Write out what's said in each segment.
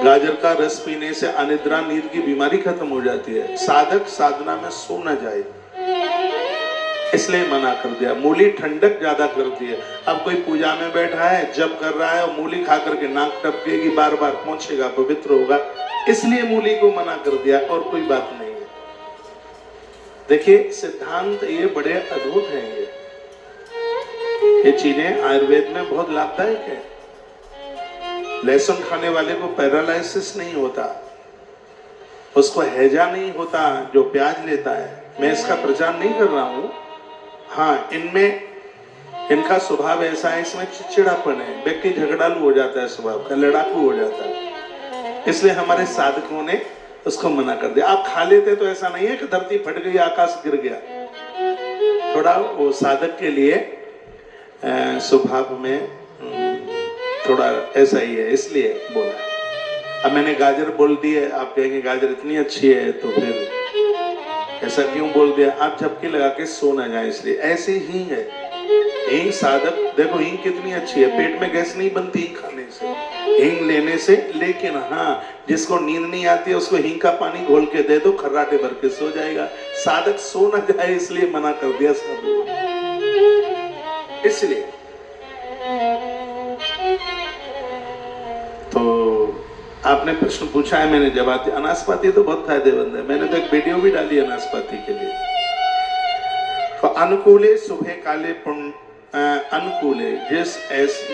गाजर का रस पीने से अनिद्रा नींद की बीमारी खत्म हो जाती है। साधक साधना में सो न जाए इसलिए मना कर दिया। मूली ठंडक ज्यादा करती है। अब कोई पूजा में बैठा है, जप कर रहा है और मूली खा करके नाक टपकेगी, बार बार पहुंचेगा, पवित्र होगा, इसलिए मूली को मना कर दिया, और कोई बात नहीं है। देखिए सिद्धांत ये बड़े अद्भुत हैं। ये चीजें आयुर्वेद में बहुत लाभदायक है। लहसुन खाने वाले को पैरालाइसिस नहीं होता, उसको हैजा नहीं होता जो प्याज लेता है। मैं इसका प्रचार नहीं कर रहा हूं। हाँ, इनमें इनका स्वभाव ऐसा है, इसमें चिड़चिड़ापन है, व्यक्ति झगड़ालू हो जाता है, स्वभाव का लड़ाकू हो जाता है, इसलिए हमारे साधकों ने उसको मना कर दिया। आप खा लेते तो ऐसा नहीं है कि धरती फट गई, आकाश गिर गया। थोड़ा वो साधक के लिए स्वभाव में थोड़ा ऐसा ही है, इसलिए बोला। अब मैंने गाजर बोल दी है, आप कहेंगे गाजर इतनी अच्छी है तो फिर ऐसा क्यों बोल दिया? आप झपकी लगा के सो ना जाए, इसलिए। ऐसे ही है हींग। साधक देखो हींग कितनी अच्छी है, पेट में गैस नहीं बनती खाने से, हींग लेने से। लेकिन हाँ, जिसको नींद नहीं आती है उसको हींग का पानी घोल के दे दो, खर्राटे भर के सो जाएगा। साधक सो ना जाए इसलिए मना कर दिया साधु। इसलिए तो आपने प्रश्न पूछा है, मैंने जवाब दिया। अनाशपाती तो बहुत फायदेमंद है, मैंने तो एक वीडियो भी डाली अनाशपाती के लिए। तो अनुकूले सुबह काले अनुकूले जिस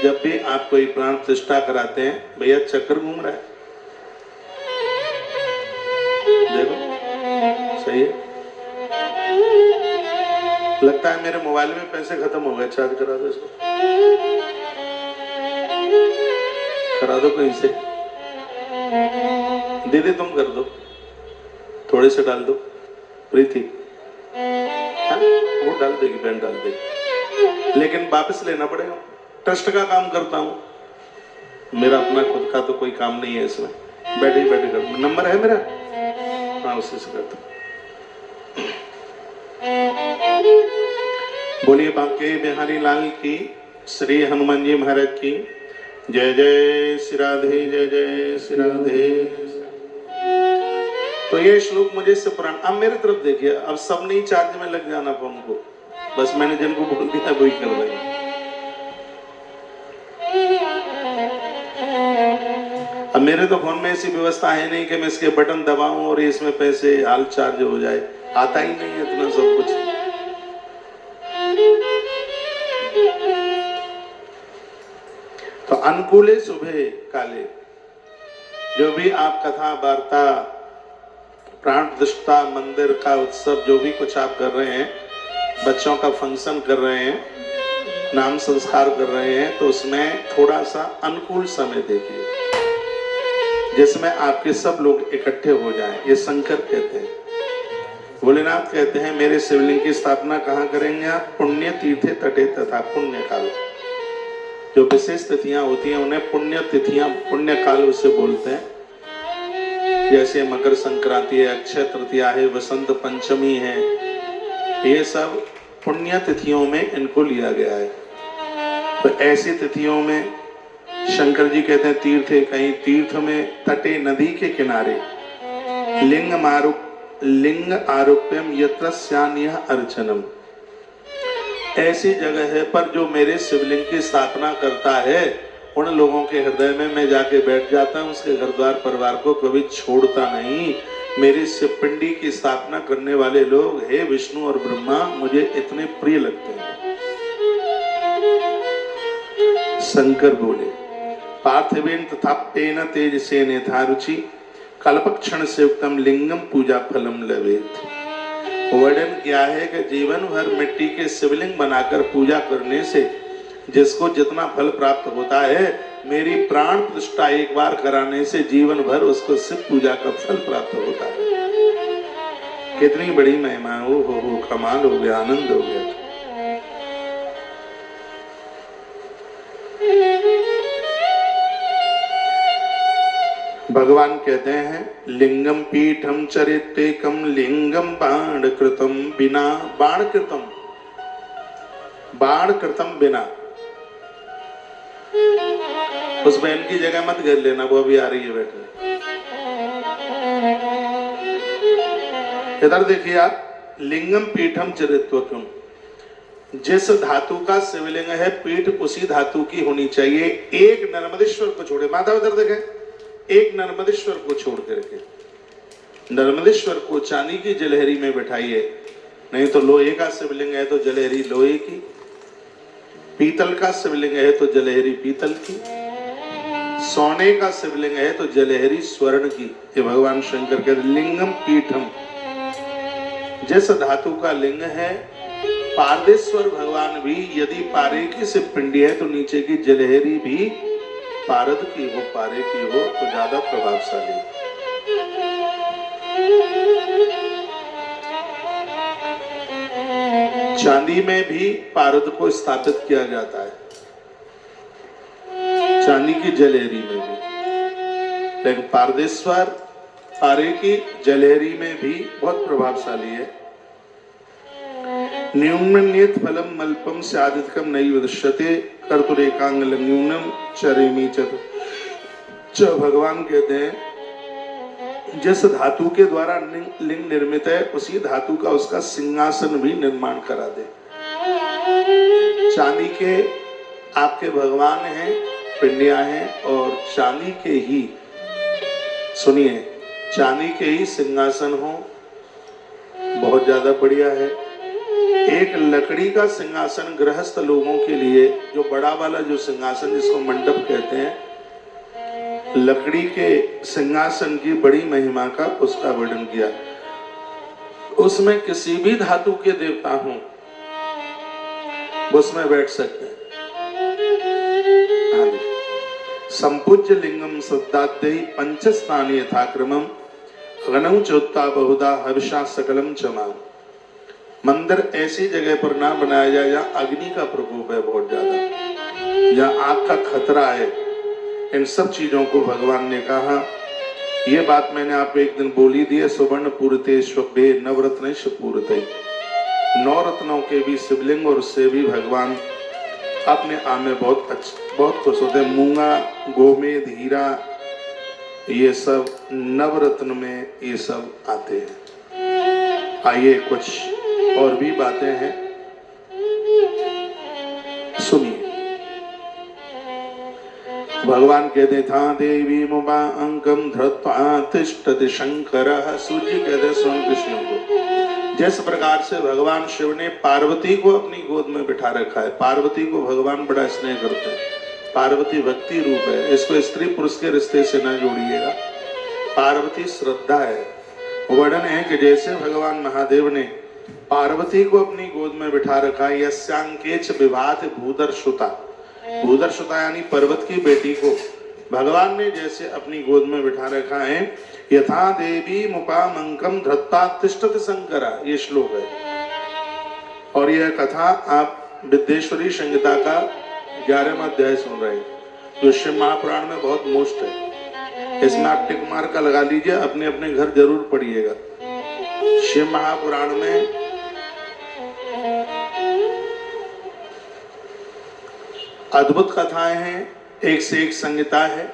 जब भी आप कोई प्राण प्रतिष्ठा कराते हैं, भैया चक्कर घूम रहा है, देखो सही है। लगता है मेरे मोबाइल में पैसे खत्म हो गए, चार्ज करा दो इसको, करा दो कहीं से। दीदी तुम कर दो, थोड़े से डाल दो, प्रीति वो डाल देगी, बहन डाल देगी, लेकिन वापस लेना पड़ेगा। ट्रस्ट का काम करता हूं, मेरा अपना खुद का तो कोई काम नहीं है इसमें। बैठे बैठे कर, नंबर है मेरा, हाँ उसी से करता हूं। बोलिए बांके बिहारी लाल की, श्री हनुमान जी महाराज की जय जय श्री राधे, जय जय श्री राधे। तो ये श्लोक मुझे इससे पुराना। अब मेरे तरफ देखिए, अब सब नहीं चार्ज में लग जाना फोन को, बस मैंने जिनको बोल दिया वही कर रहे हैं। अब मेरे तो फोन में ऐसी व्यवस्था है नहीं कि मैं इसके बटन दबाऊं और इसमें पैसे हाल चार्ज हो जाए, आता ही नहीं है इतना सब कुछ। तो अनुकूले सुबह काले, जो भी आप कथा वार्ता, प्राण प्रतिष्ठा, मंदिर का उत्सव, जो भी कुछ आप कर रहे हैं, बच्चों का फंक्शन कर रहे हैं, नाम संस्कार कर रहे हैं, तो उसमें थोड़ा सा अनुकूल समय देखिए जिसमें आपके सब लोग इकट्ठे हो जाएं। ये शंकर कहते हैं, भोलेनाथ कहते हैं मेरे शिवलिंग की स्थापना कहाँ करेंगे आप? पुण्य तीर्थे तटे तथा पुण्य काल। जो विशेष तिथियां होती हैं उन्हें पुण्य तिथियां, पुण्य काल उसे बोलते हैं। जैसे मकर संक्रांति है, अक्षय तृतीया है, वसंत पंचमी है, ये सब पुण्य तिथियों में इनको लिया गया है। तो ऐसी तिथियों में शंकर जी कहते हैं तीर्थे, कहीं तीर्थ में, तटे नदी के किनारे, लिंग आरोप्यम यत्र स्यान्यः अर्चनम, ऐसी जगह है पर जो मेरे शिवलिंग की स्थापना करता है उन लोगों के हृदय में मैं जाके बैठ जाता हूँ, उसके घर द्वार परिवार को कभी छोड़ता नहीं। मेरी शिवपिंडी की स्थापना करने वाले लोग हे विष्णु और ब्रह्मा मुझे इतने प्रिय लगते हैं। शंकर बोले पार्थिवेन तथाप्येन तेजसेन यथारुचि कल्पक्षण से उत्तम लिंगम पूजा फलम लवेत। वर्णन किया है कि जीवन भर मिट्टी के शिवलिंग बनाकर पूजा करने से जिसको जितना फल प्राप्त होता है, मेरी प्राण प्रतिष्ठा एक बार कराने से जीवन भर उसको शिव पूजा का फल प्राप्त होता है। कितनी बड़ी महिमा हो, कमाल हो गया, आनंद हो गया। भगवान कहते हैं लिंगम पीठम चरितेकम लिंगम बाण कृतम बिना, बाण कृतम बिना। उस बहन की जगह मत घेर लेना, वो अभी आ रही है बैठने। इधर देखिए आप, लिंगम पीठम चरित्वकम, जिस धातु का शिवलिंग है पीठ उसी धातु की होनी चाहिए। एक नर्मदेश्वर को छोड़े, माता उधर देखे, एक नर्मदेश्वर को छोड़ करके, नर्मदेश्वर को चांदी की जलहरी में बैठाइए, नहीं तो लोहे का शिवलिंग है तो जलहरी लोहे की, पीतल का शिवलिंग है तो जलहरी पीतल की, सोने का शिवलिंग है तो जलहरी स्वर्ण की। ये भगवान शंकर के लिंगम पीठम, जिस धातु का लिंग है, पारदेश्वर भगवान भी यदि पारे की से पिंडी है तो नीचे की जलहरी भी पारद की हो, पारे की हो तो ज्यादा प्रभावशाली। चांदी में भी पारद को स्थापित किया जाता है, चांदी की जलहरी में भी, लेकिन पारदेश्वर पारे की जलहरी में भी बहुत प्रभावशाली है। न्यूनन्यत फलम मल्पम स्यादिकम नैव दृश्यते कर्तुरेकांग न्यूनम चरेमी च। भगवान कहते हैं जिस धातु के द्वारा लिंग निर्मित है उसी धातु का उसका सिंहासन भी निर्माण करा दे। चांदी के आपके भगवान हैं, पिंडियां हैं, और चांदी के ही, सुनिए, चांदी के ही सिंहासन हो, बहुत ज्यादा बढ़िया है। एक लकड़ी का सिंहासन गृहस्थ लोगों के लिए, जो बड़ा वाला जो सिंहासन जिसको मंडप कहते हैं, लकड़ी के सिंहासन की बड़ी महिमा का उसका वर्णन किया। उसमें किसी भी धातु के देवता हों उसमें बैठ सकते हैं। संपूज्य लिंगम सद्दाद्यहि पंचस्थानी यथाक्रमम गणौ चोत्ता बहुधा हविषा सकलम चमाम। मंदिर ऐसी जगह पर ना बनाया जाए जहाँ अग्नि का प्रकोप है बहुत ज्यादा, जहाँ आग का खतरा है। इन सब चीजों को भगवान ने कहा। ये बात मैंने आपको एक दिन बोली दी है, सुवर्ण पूरते स्वभे नवरत्न पूरते, 9 रत्नों के भी शिवलिंग और उससे भी भगवान अपने आप में बहुत खुश होते हैं। मूंगा, गोमेद, हीरा, ये सब नवरत्न में ये सब आते हैं। आइए कुछ और भी बातें हैं, सुनिए। भगवान कहते था देवी मुबा अंकम धृत्वा तिष्ठति शंकरः। सूर्य कहते स्वयं कृष्ण को। जिस प्रकार से भगवान शिव ने पार्वती को अपनी गोद में बिठा रखा है, पार्वती को भगवान बड़ा स्नेह करते हैं। पार्वती भक्ति रूप है, इसको स्त्री पुरुष के रिश्ते से न जोड़िएगा। पार्वती श्रद्धा है। वर्णन है कि जैसे भगवान महादेव ने पार्वती को अपनी गोद में बिठा रखा है, यस्यांकेच विभात भूदरसुता, भूदरसुता यानी पर्वत की बेटी को भगवान ने जैसे अपनी गोद में बिठा रखा है, यथा देवी मुपामंकम धत्ता तिष्ठति शंकरा, ये श्लोक है। और यह कथा आप विद्येश्वरी संहिता का 11वां अध्याय सुन रहे हैं, जो शिव महापुराण में बहुत मोस्ट है। इसमें आप टिक मार का लगा लीजिए, अपने अपने घर जरूर पढ़िएगा। शिव महापुराण में अद्भुत कथाएं हैं, एक से एक संहिता है,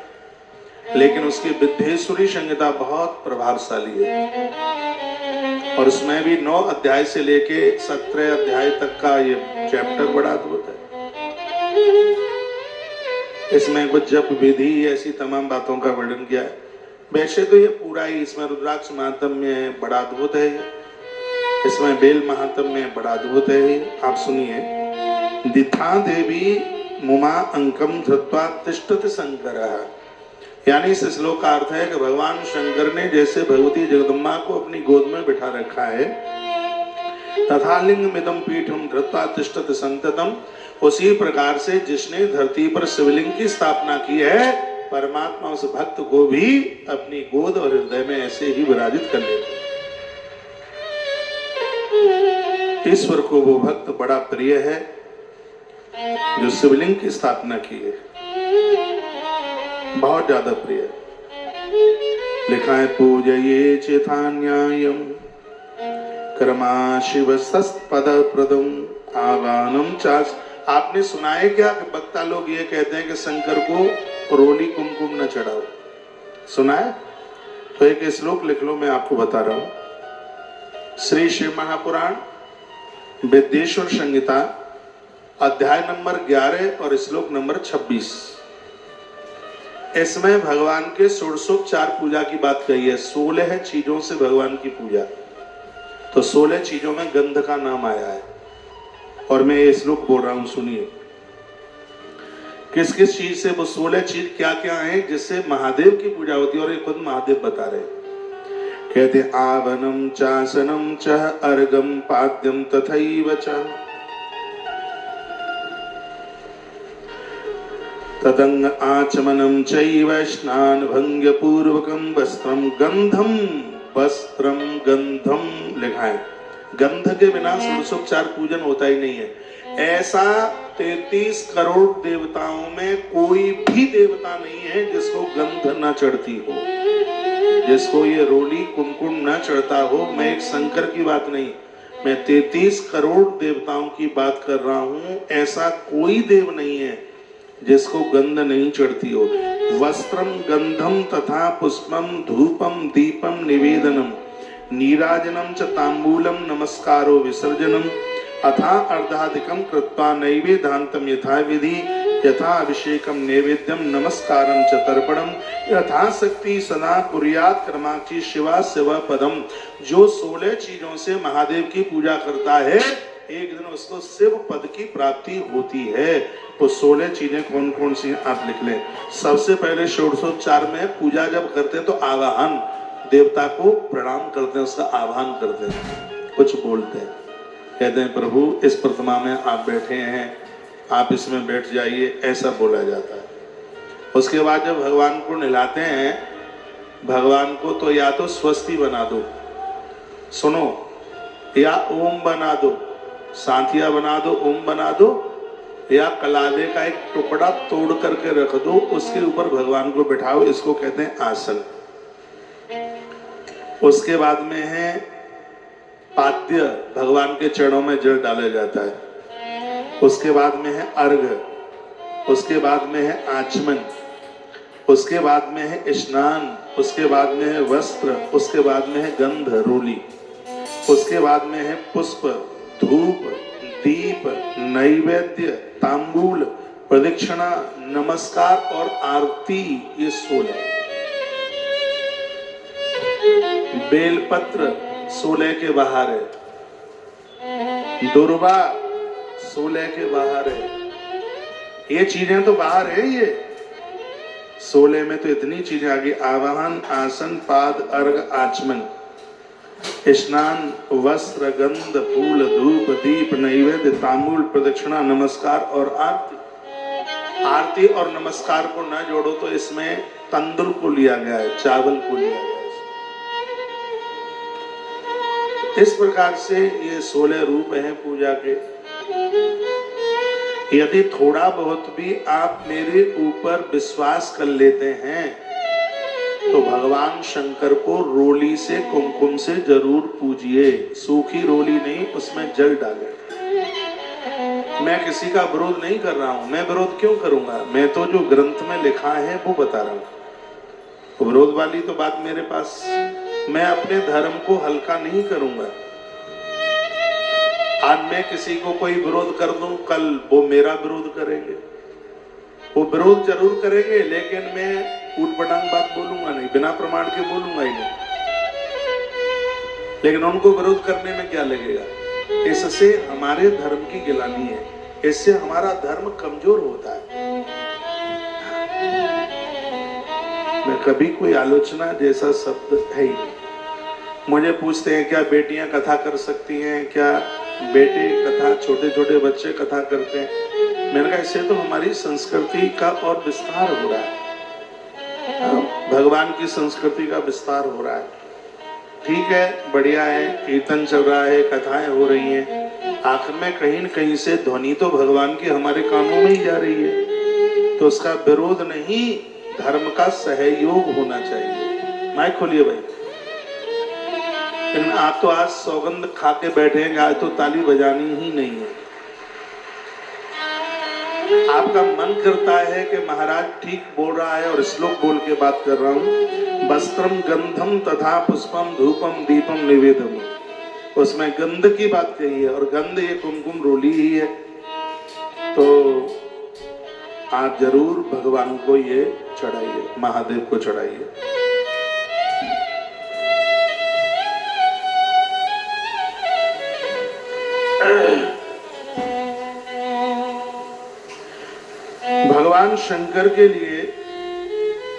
लेकिन उसकी विद्येश्वरी संहिता बहुत प्रभावशाली है। और उसमें भी 9 अध्याय से लेके 17 अध्याय तक का ये चैप्टर बड़ा अद्भुत है। इसमें कुछ जप विधि ऐसी तमाम बातों का वर्णन किया है। वैसे तो ये पूरा ही, इसमें रुद्राक्ष महात्म्य में बड़ा अद्भुत है, इसमें बेल महात्म्य में बड़ा अद्भुत है। आप सुनिए। दिथा देवी मुमा अंकम धृत्वा तिष्ठति शंकरः, यानी इस श्लोक का अर्थ है कि भगवान शंकर ने जैसे भगवती जगदम्बा को अपनी गोद में बिठा रखा है, तथा लिंगमिदं पीठम धृत्वा तिष्ठति संततम, उसी प्रकार से जिसने धरती पर शिवलिंग की स्थापना की है, परमात्मा उस भक्त को भी अपनी गोद और हृदय में ऐसे ही विराजित कर लेते। ईश्वर को वो भक्त बड़ा प्रिय है जो शिवलिंग की स्थापना की है, बहुत ज्यादा प्रिय है। लिखा है पूजये चेतान्यायम कर्मा शिव सत्पद प्रदम आगानम चास। आपने सुना है क्या कि वक्ता लोग ये कहते हैं कि शंकर को रोली कुमकुम न चढ़ाओ। सुना है? तो एक श्लोक लिख लो, मैं आपको बता रहा हूं। श्री शिव महापुराण विद्येश्वर संहिता अध्याय नंबर 11 और श्लोक नंबर 26। इसमें भगवान के षोडशोपचार पूजा की बात कही है। 16 चीजों से भगवान की पूजा, तो 16 चीजों में गंध का नाम आया है। और मैं ये श्लोक बोल रहा हूं, सुनिए। किस किस चीज से, वो 16 चीज क्या क्या है जिससे महादेव की पूजा होती है, और ये खुद महादेव बता रहे हैं। कहते आवनम चासनम च अर्घम पाद्यम तथैव च तदंग आचमनम चैव स्नान भंग्य पूर्वकम वस्त्रम गंधम। वस्त्रम गंधम लिखा है। गंध के बिना षोडशोपचार पूजन होता ही नहीं है। ऐसा 33 करोड़ देवताओं में कोई भी देवता नहीं है जिसको गंध न चढ़ती हो, जिसको ये रोली कुमकुम न चढ़ता हो। मैं एक शंकर की बात नहीं, मैं 33 करोड़ देवताओं की बात कर रहा हूं। ऐसा कोई देव नहीं है जिसको गंध नहीं चढ़ती हो। वस्त्रम गंधम तथा पुष्पम धूपम दीपम निवेदनम नीराजनम च तांबूलम नमस्कारो विसर्जनम अथा अर्धाधिकम कृत्वा नैवेद्यान्तम यथा विधि यथा अभिषेकम नैवेद्यम नमस्कारम च तर्पणम यथा शक्ति सदा कुर्यात् क्रमाक्षी शिवा शिव पदम। जो 16 चीजों से महादेव की पूजा करता है, एक दिन उसको शिव पद की प्राप्ति होती है। तो 16 चीजें कौन कौन सी आप लिख लें। सबसे पहले षोडशोपचार में पूजा जब करते हैं तो आवाहन, देवता को प्रणाम करते हैं, उसका आह्वान करते हैं, कुछ बोलते हैं, कहते हैं प्रभु इस प्रतिमा में आप बैठे हैं, आप इसमें बैठ जाइए, ऐसा बोला जाता है। उसके बाद जब भगवान को नहलाते हैं, भगवान को तो या तो स्वस्ति बना दो, सुनो, या ओम बना दो, सांतिया बना दो, ओम बना दो, या कलादे का एक टुकड़ा तोड़ करके रख दो, उसके ऊपर भगवान को बिठाओ, इसको कहते हैं आसन। उसके बाद में है पाद्य, भगवान के चरणों में जल डाला जाता है। उसके बाद में है अर्घ, उसके बाद में है आचमन, उसके बाद में है स्नान, उसके बाद में है वस्त्र, उसके बाद में है गंध रोली, उसके बाद में है पुष्प, धूप, दीप, नैवेद्य, तांबूल, प्रदक्षिणा, नमस्कार और आरती। ये 16। बेलपत्र 16 के बाहर है, दुर्वा 16 के बाहर है। ये चीजें तो बाहर है, ये 16 में तो इतनी चीजें आ गई। आवाहन, आसन, पाद, अर्घ, आचमन, स्नान, वस्त्र, गंध, फूल, धूप, दीप, नैवेद्य, तांबूल, प्रदक्षिणा, नमस्कार और आरती। आरती और नमस्कार को न जोड़ो तो इसमें तंदुर को लिया गया है, चावल को लिया गया है। इस प्रकार से ये 16 रूप हैं पूजा के। यदि थोड़ा बहुत भी आप मेरे ऊपर विश्वास कर लेते हैं तो भगवान शंकर को रोली से कुमकुम से जरूर पूजिए। सूखी रोली नहीं, उसमें जल डालें। मैं किसी का विरोध नहीं कर रहा हूं, मैं विरोध क्यों करूंगा, मैं तो जो ग्रंथ में लिखा है वो बता रहा हूं। विरोध वाली तो बात मेरे पास, मैं अपने धर्म को हल्का नहीं करूंगा। आज मैं किसी को कोई विरोध कर दूं, कल वो मेरा विरोध करेंगे। वो विरोध जरूर करेंगे, लेकिन मैं ऊट-पटांग बात बोलूंगा नहीं, बिना प्रमाण के बोलूंगा ही नहीं। लेकिन उनको विरोध करने में क्या लगेगा, इससे हमारे धर्म की गिलानी है, इससे हमारा धर्म कमजोर होता है। मैं कभी कोई आलोचना जैसा शब्द है ही नहीं। मुझे पूछते हैं क्या बेटियां कथा कर सकती हैं, क्या बेटे कथा, छोटे छोटे बच्चे कथा करते हैं। मैंने कहा इससे तो हमारी संस्कृति का और विस्तार हो रहा है, भगवान की संस्कृति का विस्तार हो रहा है। ठीक है, बढ़िया है, कीर्तन चल रहा है, कथाएं हो रही हैं, आखिर में कहीं न कहीं से ध्वनि तो भगवान की हमारे कानों में ही जा रही है, तो उसका विरोध नहीं, धर्म का सहयोग होना चाहिए। माइक खोलिए भाई। लेकिन आप तो आज सौगंध खा के बैठे हैं, आज तो ताली बजानी ही नहीं है। आपका मन करता है कि महाराज ठीक बोल रहा है और श्लोक बोल के बात कर रहा हूं। वस्त्रम गंधम तथा पुष्पम धूपम दीपम निवेदम, उसमें गंध की बात कही है और गंध ये कुमकुम रोली ही है। तो आप जरूर भगवान को ये चढ़ाइए, महादेव को चढ़ाइए। भगवान शंकर के लिए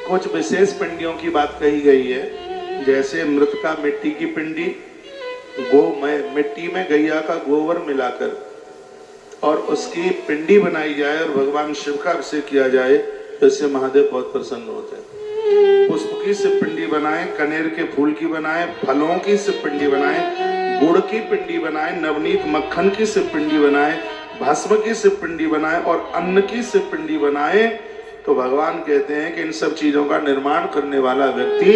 कुछ विशेष पिंडियों की बात कही गई है, जैसे मृतका मिट्टी की पिंडी, मिट्टी में गैया का गोबर मिलाकर और उसकी पिंडी बनाई जाए और भगवान शिव का अभिषेक किया जाए, तो इससे महादेव बहुत प्रसन्न होते हैं। पुष्प की शिव पिंडी बनाए, कनेर के फूल की बनाए, फलों की शिव पिंडी बनाए, गुड़ की पिंडी बनाए, नवनीत मक्खन की शिव पिंडी बनाए, भस्म की शिव पिंडी बनाए और अन्न की शिव पिंडी बनाए, तो भगवान कहते हैं कि इन सब चीजों का निर्माण करने वाला व्यक्ति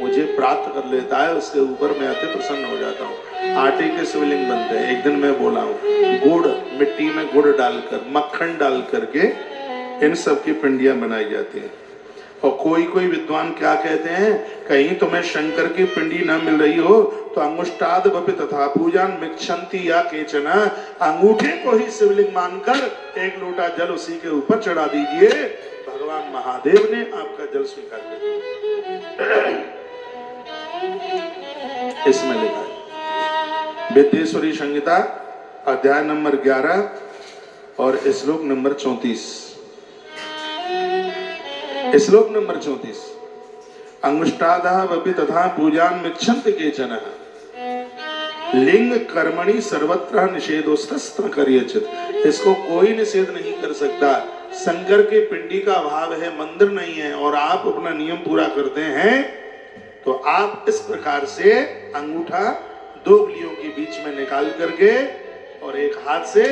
मुझे प्राप्त कर लेता है, उसके ऊपर मैं अति प्रसन्न हो जाता हूँ। आटे के शिवलिंग बनते हैं। एक दिन मैं बोला हूँ, गुड़, मिट्टी में गुड़ डालकर, मक्खन डाल करके इन सब की पिंडियां बनाई जाती हैं। और कोई कोई विद्वान क्या कहते हैं, कहीं तुम्हें शंकर की पिंडी न मिल रही हो तो अंगुष्टाद बपि तथा पूजन मिक्षंती या केचन, अंगूठे को ही शिवलिंग मानकर एक लोटा जल उसी के ऊपर चढ़ा दीजिए, भगवान महादेव ने आपका जल स्वीकार कर दिया। इसमें लिखा है विद्येश्वरी संहिता अध्याय नंबर 11 और श्लोक नंबर 34। श्लोक नंबर 34, अंगुष्टादः वपि तथा पूजान मिच्छन्ति केचन, लिंग कर्मणि सर्वत्र निषेधोस्तस्त्र करियचित। इसको कोई निषेध नहीं कर सकता। शंकर के पिंडी का अभाव है, मंदिर नहीं है और आप अपना नियम पूरा करते हैं, तो आप इस प्रकार से अंगूठा दो उंगलियों के बीच में निकाल करके और एक हाथ से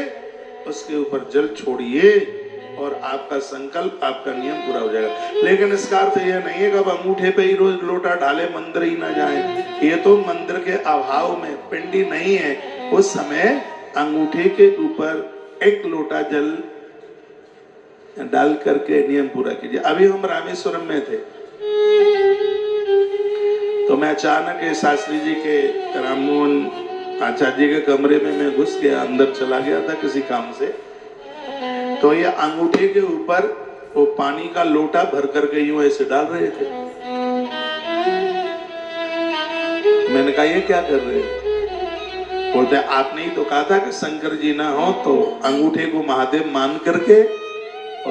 उसके ऊपर जल छोड़िए और आपका संकल्प, आपका नियम पूरा हो जाएगा। लेकिन इसका अर्थ यह नहीं है कि अब अंगूठे पे ही रोज लोटा ढाले, मंदिर ही ना जाए। ये तो मंदिर के अभाव में पिंडी नहीं है, उस समय अंगूठे के ऊपर एक लोटा जल डाल करके नियम पूरा कीजिए। अभी हम रामेश्वरम में थे, तो मैं अचानक शास्त्री जी के, राममोहन आचार्य जी के कमरे में मैं घुस गया, अंदर चला गया था किसी काम से। तो ये अंगूठे के ऊपर वो पानी का लोटा भर करके यूं ऐसे डाल रहे थे। मैंने कहा ये क्या कर रहे हैं? बोलते हैं आपने ही तो कहा था कि शंकर जी ना हो तो अंगूठे को महादेव मान करके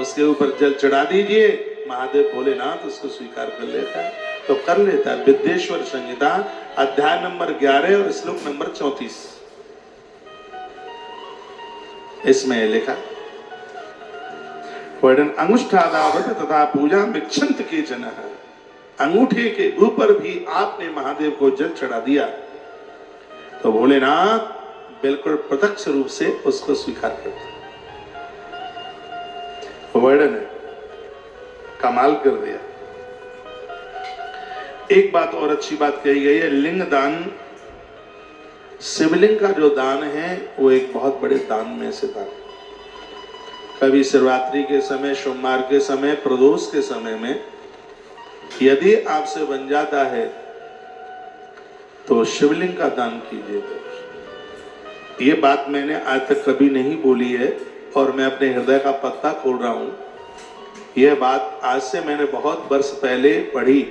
उसके ऊपर जल चढ़ा दीजिए, महादेव भोलेनाथ उसको स्वीकार कर लेता है। तो कर लेता है। विद्येश्वर संहिता अध्याय नंबर 11 और श्लोक नंबर 34, इसमें लिखा अंगुष्ठादावत तथा पूजा मिक्षंत केचन, अंगूठे के ऊपर भी आपने महादेव को जल चढ़ा दिया तो भोलेनाथ बिल्कुल प्रत्यक्ष रूप से उसको स्वीकार करते। वर्णन है, कमाल कर दिया। एक बात और अच्छी बात कही गई है, लिंग दान, शिवलिंग का जो दान है वो एक बहुत बड़े दान में से दान। कभी शिवरात्रि के समय, सोमवार के समय, प्रदोष के समय में यदि आपसे बन जाता है तो शिवलिंग का दान कीजिए। ये बात मैंने आज तक कभी नहीं बोली है और मैं अपने हृदय का पत्ता खोल रहा हूं। यह बात आज से मैंने बहुत वर्ष पहले पढ़ी।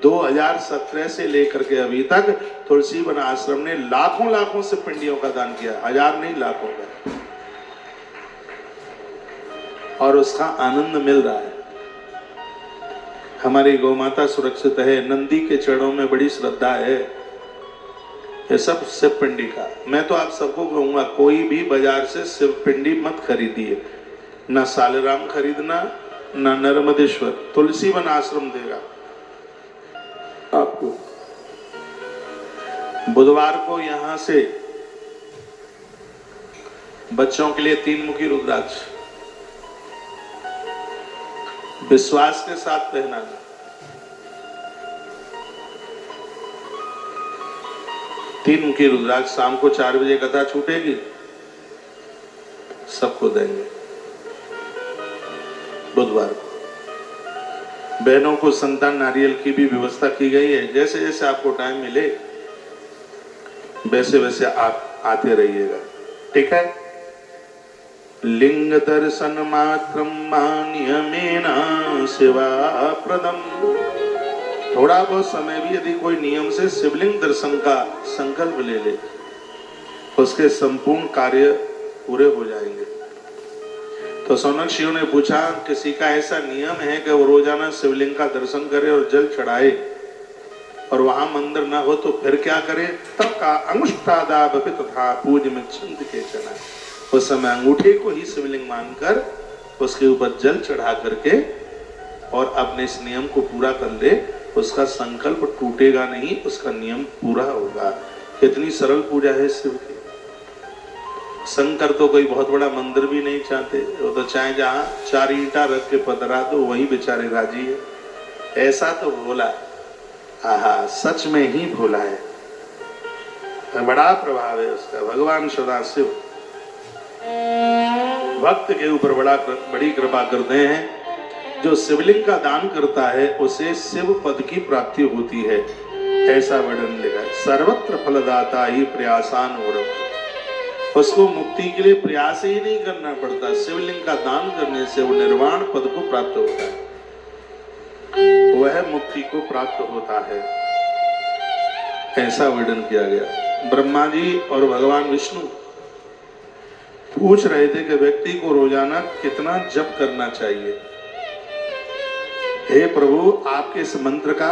2017 से लेकर के अभी तक तुलसी वन आश्रम ने लाखों लाखों से पिंडियों का दान किया, हजार नहीं लाखों का, और उसका आनंद मिल रहा है। हमारी गौ माता सुरक्षित है, नंदी के चरणों में बड़ी श्रद्धा है, ये सब शिव पिंडी का। मैं तो आप सबको कहूंगा कोई भी बाजार से शिव पिंडी मत खरीदिए, ना सालेराम खरीदना, ना नर्मदेश्वर, तुलसी वन आश्रम देगा आपको। बुधवार को यहां से बच्चों के लिए 3 मुखी रुद्राक्ष विश्वास के साथ पहनाना। तीन मुखी रुद्राक्ष शाम को 4 बजे कथा छूटेगी, सबको देंगे। बुधवार को। बहनों को संतान नारियल की भी व्यवस्था की गई है। जैसे जैसे आपको टाइम मिले वैसे वैसे आप आते रहिएगा, ठीक है। लिंग दर्शन मात्रम नियमेन सेवा प्रदम। थोड़ा बहुत समय भी यदि कोई नियम से शिवलिंग दर्शन का संकल्प ले ले, उसके संपूर्ण कार्य पूरे हो जाएंगे। तो सौनक ने पूछा, किसी का ऐसा नियम है कि वो रोजाना शिवलिंग का दर्शन करे और जल चढ़ाए और वहां मंदिर ना हो तो फिर क्या करे? तब का अंगुष्ठादाब तथा पूज्य में चंद के चना। उस समय अंगूठे को ही शिवलिंग मानकर उसके ऊपर जल चढ़ा करके और अपने इस नियम को पूरा कर ले, उसका संकल्प टूटेगा नहीं, उसका नियम पूरा होगा। कितनी सरल पूजा है शिव की। शंकर तो कोई बहुत बड़ा मंदिर भी नहीं चाहते, वो तो चाहे जहाँ 4 ईंटा रख के पधरा दो वहीं बेचारे राजी है। ऐसा तो भोला, आहा, सच में ही भोला है, बड़ा प्रभाव है उसका। भगवान सदाशिव भक्त के ऊपर बड़ी कृपा करते हैं। जो शिवलिंग का दान करता है उसे शिव पद की प्राप्ति होती है, ऐसा वर्णन लिखा है। सर्वत्र फलदाता ही प्रयासान उड़म। उसको मुक्ति के लिए प्रयास ही नहीं करना पड़ता, शिवलिंग का दान करने से वो निर्वाण पद को प्राप्त होता है, वह मुक्ति को प्राप्त होता है, ऐसा वर्णन किया गया। ब्रह्मा जी और भगवान विष्णु पूछ रहे थे कि व्यक्ति को रोजाना कितना जप करना चाहिए। हे प्रभु, आपके इस मंत्र का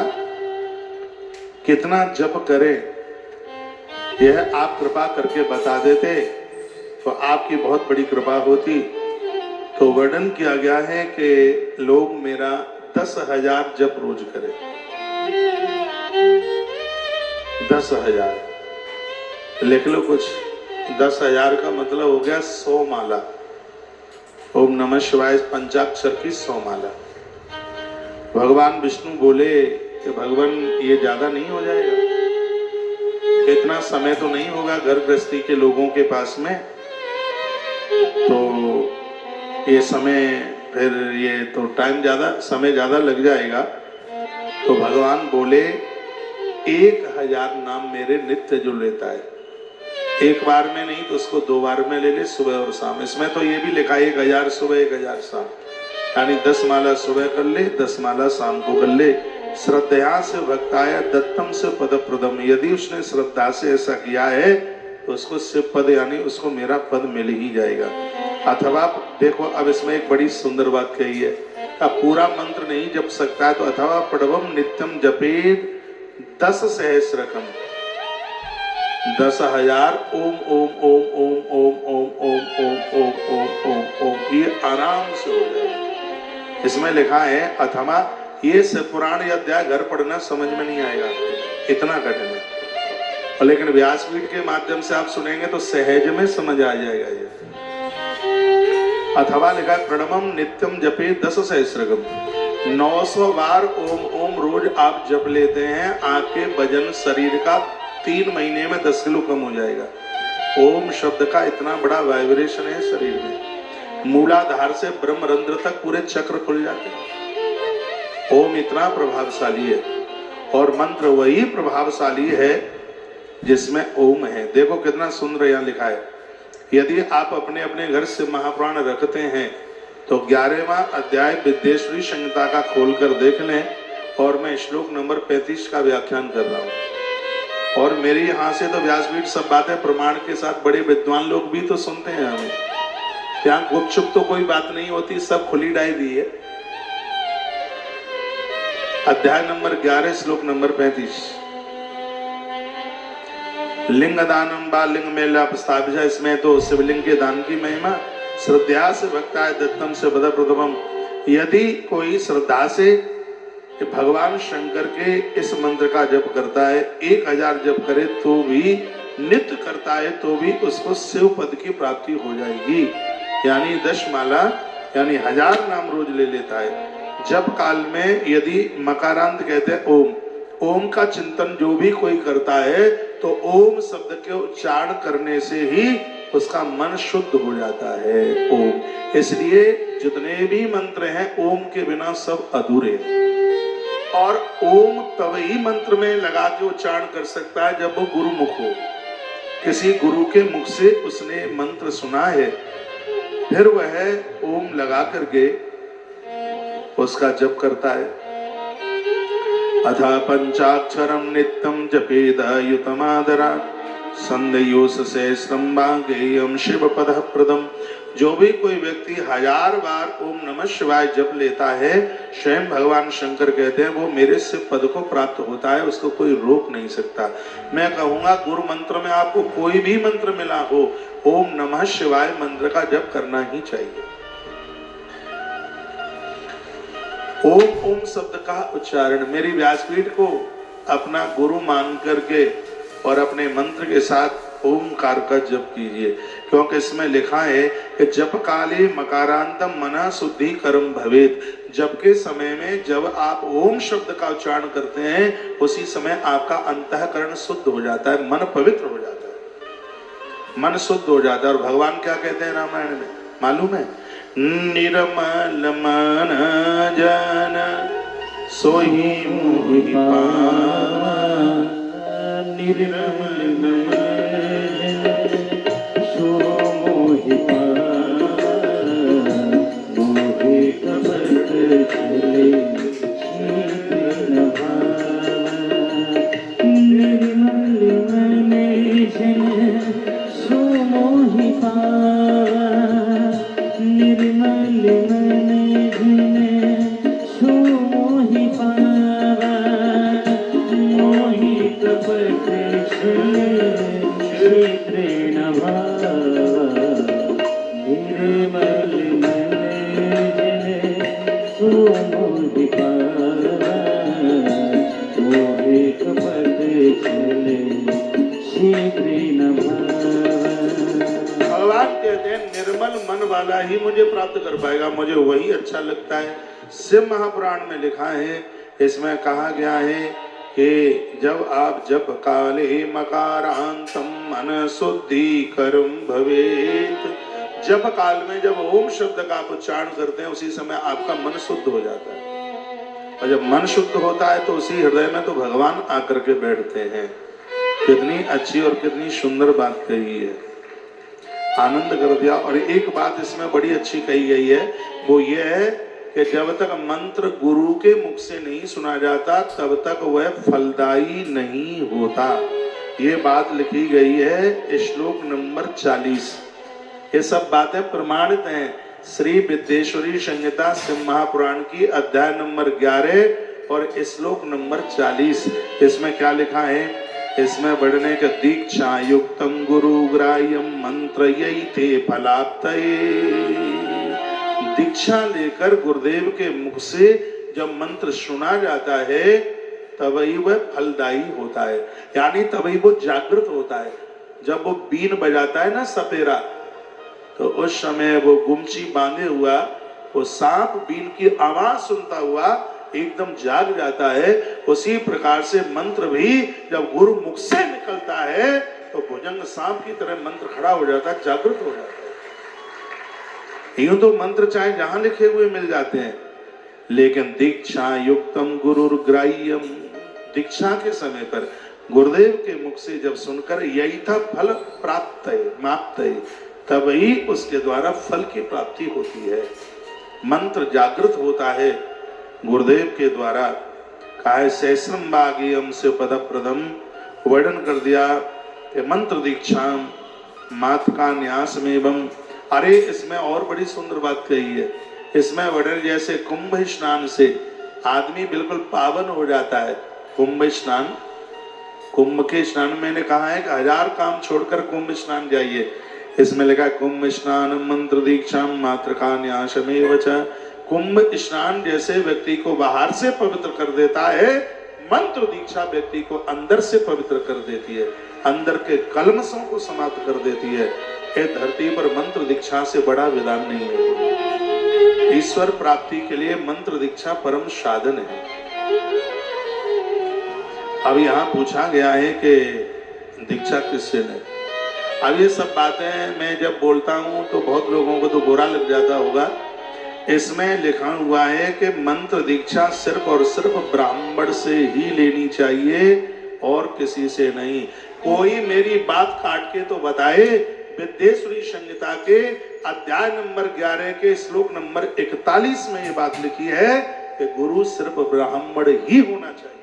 कितना जप करें, यह आप कृपा करके बता देते तो आपकी बहुत बड़ी कृपा होती। तो वर्णन किया गया है कि लोग मेरा 10,000 जप रोज करें। 10,000 लिख लो कुछ। 10,000 का मतलब हो गया 100 माला। ओम नमः शिवाय पंचाक्षर की 100 माला। भगवान विष्णु बोले कि भगवान ये ज्यादा नहीं हो जाएगा? इतना समय तो नहीं होगा घर गृहस्थी के लोगों के पास में, तो ये समय फिर ये तो टाइम ज्यादा, समय ज्यादा लग जाएगा। तो भगवान बोले 1,000 नाम मेरे नित्य जो लेता है, एक बार में नहीं तो उसको 2 बार में ले ले, सुबह और शाम। इसमें तो ये भी लिखा है 1,000 सुबह 1,000 शाम, यानी 10 माला सुबह कर ले, 10 माला शाम को कर ले। श्रद्धा से भक्ताय दत्तम से पद प्रदम। यदि उसने श्रद्धा से ऐसा किया है तो उसको शिव पद यानी उसको मेरा पद मिल ही जाएगा। अथवा देखो, अब इसमें एक बड़ी सुंदर बात कही है। अब पूरा मंत्र नहीं जप सकता है तो अथवा पड़वम नित्यम जपेद 10 सहस्रकम। 10,000 ओम ओम ओम ओम ओम ओम ओम ओम ओम ओम ओम ओम, ये आराम से हो जाएगा। इसमें लिखा है अथवा, ये पुराण या अध्याय घर पढ़ना समझ में नहीं आएगा, इतना कठिन है, और लेकिन व्यासपीठ के माध्यम से आप सुनेंगे तो सहज में समझ आ जाएगा। ये अथवा लिखा है प्रणमम नित्यम जपे 10 सहस्रकम। 900 बार ओम ओम रोज आप जप लेते हैं, आपके वजन शरीर का 3 महीने में 10 किलो कम हो जाएगा। ओम शब्द का इतना बड़ा वाइब्रेशन है शरीर में, मूलाधार से ब्रह्मरंध्र तक पूरे चक्र खुल जाते हैं। ओम इतना प्रभावशाली है, और मंत्र वही प्रभावशाली है जिसमें ओम है। देखो कितना सुंदर यहाँ लिखा है। यदि आप अपने अपने घर से महापुराण रखते हैं तो 11वां अध्याय विद्येश्वरी संहिता का खोलकर देख लें, और मैं श्लोक नंबर 35 का व्याख्यान कर रहा हूँ। और मेरी यहाँ से तो व्यासपीठ सब बातें प्रमाण के साथ, बड़े विद्वान लोग भी तो सुनते हैं हमें। यहाँ गुपचुप तो कोई बात नहीं होती, सब खुली डायरी है। अध्याय नंबर 11 श्लोक नंबर 35। लिंग दानम बा लिंग मेला प्रस्तावित। इसमें तो शिवलिंग के दान की महिमा, श्रद्धा से भक्ताय दत्तम से बद प्रथमम। यदि कोई श्रद्धा से भगवान शंकर के इस मंत्र का जप करता है, 1,000 जप करे तो भी, नित्य करता है तो भी उसको शिव पद की प्राप्ति हो जाएगी। यानी 10 माला यानी 1000 नाम रोज ले लेता है। जप काल में यदि मकारांत कहते हैं ओम, ओम का चिंतन जो भी कोई करता है तो ओम शब्द के उच्चारण करने से ही उसका मन शुद्ध हो जाता है। ओम, इसलिए जितने भी मंत्र हैं ओम के बिना सब अधूरे हैं। और ओम तभी मंत्र में लगा के उच्चारण कर सकता है जब वो गुरुमुख हो, किसी गुरु के मुख से उसने मंत्र सुना है, फिर वह ओम लगा करके उसका जप करता है। अथा पंचाक्षरम नित्यम जपेद युतमादरा संदेयोस सहस्रम भागेयम शिव पद प्रदम। जो भी कोई व्यक्ति 1000 बार ओम नमः शिवाय जप लेता है, स्वयं भगवान शंकर कहते हैं वो मेरे से पद को प्राप्त होता है, उसको कोई रोक नहीं सकता। मैं कहूंगा गुरु मंत्र में आपको कोई भी मंत्र मिला हो, ओम नमः शिवाय मंत्र का जप करना ही चाहिए। ओम ओम शब्द का उच्चारण मेरी व्यासपीठ को अपना गुरु मान करके और अपने मंत्र के साथ ओमकार का जप कीजिए, क्योंकि इसमें लिखा है कि जप काले मकारांतम मना शुद्धि कर्म भवेत। जप के समय में जब आप ओम शब्द का उच्चारण करते हैं, उसी समय आपका अंतःकरण शुद्ध हो जाता है, मन पवित्र हो जाता है, मन शुद्ध हो जाता है। और भगवान क्या कहते हैं रामायण में मालूम है? निर्मल मन जन सोई मोहि पावन, निर्मल मन सो मोहि पावन, मोहि कपट चले निर्मल मन जन सो मोहि पावन, निर्मल मन जन सो मोहि पावन, मोहि कपट चले क्षेत्रेण भावन, निर्मल मन जन सो मोहि पावन, मोहि कपट चले क्षेत्रेण भावन। भगवान कहते हैं निर्मल मन वाला ही मुझे प्राप्त कर पाएगा, मुझे वही अच्छा लगता है। शिव महापुराण में लिखा है, इसमें कहा गया है कि जब आप जप काले मकारांतम मन शुद्धि कर्म भवेत, जप काल में जब ओम शब्द का आप उच्चारण करते हैं, उसी समय आपका मन शुद्ध हो जाता है। और जब मन शुद्ध होता है तो उसी हृदय में तो भगवान आकर के बैठते हैं। कितनी अच्छी और कितनी सुंदर बात कही है, आनंद कर दिया। और एक बात इसमें बड़ी अच्छी कही गई है, वो ये है कि जब तक मंत्र गुरु के मुख से नहीं सुना जाता, तब तक वह फलदायी नहीं होता। ये बात लिखी गई है श्लोक नंबर 40। ये सब बातें प्रमाणित हैं श्री विद्येश्वरी संहिता शिव महापुराण की अध्याय नंबर 11 और श्लोक नंबर 40। इसमें क्या लिखा है? इसमें बढ़ने का दीक्षा युक्तम गुरु ग्राह्यम मंत्र यही थे फलाप्तये। दीक्षा लेकर गुरुदेव के मुख से जब मंत्र सुना जाता है, तभी वह फलदायी होता है, यानी तभी वो जागृत होता है। जब वो बीन बजाता है ना सपेरा, तो उस समय वो गुमची बांधे हुआ वो सांप बीन की आवाज सुनता हुआ एकदम जाग जाता है। उसी प्रकार से मंत्र भी जब गुरु मुख से निकलता है तो भुजंग सांप की तरह मंत्र खड़ा हो जाता है, जागृत हो जाता है। यूं तो मंत्र चाहे जहां लिखे हुए मिल जाते हैं, लेकिन दीक्षा युक्तम गुरुर्ग्राह्यम, दीक्षा के समय पर गुरुदेव के मुख से जब सुनकर यही था फल प्राप्त है माप्त है, तभी उसके द्वारा फल की प्राप्ति होती है। मंत्र जागृत होता है गुरुदेव के द्वारा। काय सहस्रम भागीयम से पद प्रदम, वर्णन कर दिया कि मंत्र दीक्षा मात का न्यास में। अरे इसमें और बड़ी सुंदर बात कही है, इसमें वर्णन जैसे कुंभ स्नान से आदमी बिल्कुल पावन हो जाता है। कुंभ स्नान, कुंभ के स्नान मैंने कहा है कि 1000 काम छोड़कर कुंभ स्नान जाइए। इसमें लिखा कुंभ स्नान मंत्र दीक्षा मात्र का न्यासमेव च। कुंभ स्नान जैसे व्यक्ति को बाहर से पवित्र कर देता है, मंत्र दीक्षा व्यक्ति को अंदर से पवित्र कर देती है, अंदर के कलमशों को समाप्त कर देती है। इस धरती पर मंत्र दीक्षा से बड़ा विधान नहीं है। ईश्वर प्राप्ति के लिए मंत्र दीक्षा परम साधन है। अब यहाँ पूछा गया है कि दीक्षा किससे ले। अब ये सब बातें मैं जब बोलता हूँ तो बहुत लोगों को तो बुरा लग जाता होगा, इसमें लिखा हुआ है कि मंत्र दीक्षा सिर्फ और सिर्फ ब्राह्मण से ही लेनी चाहिए और किसी से नहीं। कोई मेरी बात काट के तो बताए। विद्येश्वरी संहिता के अध्याय नंबर 11 के श्लोक नंबर 41 में ये बात लिखी है कि गुरु सिर्फ ब्राह्मण ही होना चाहिए।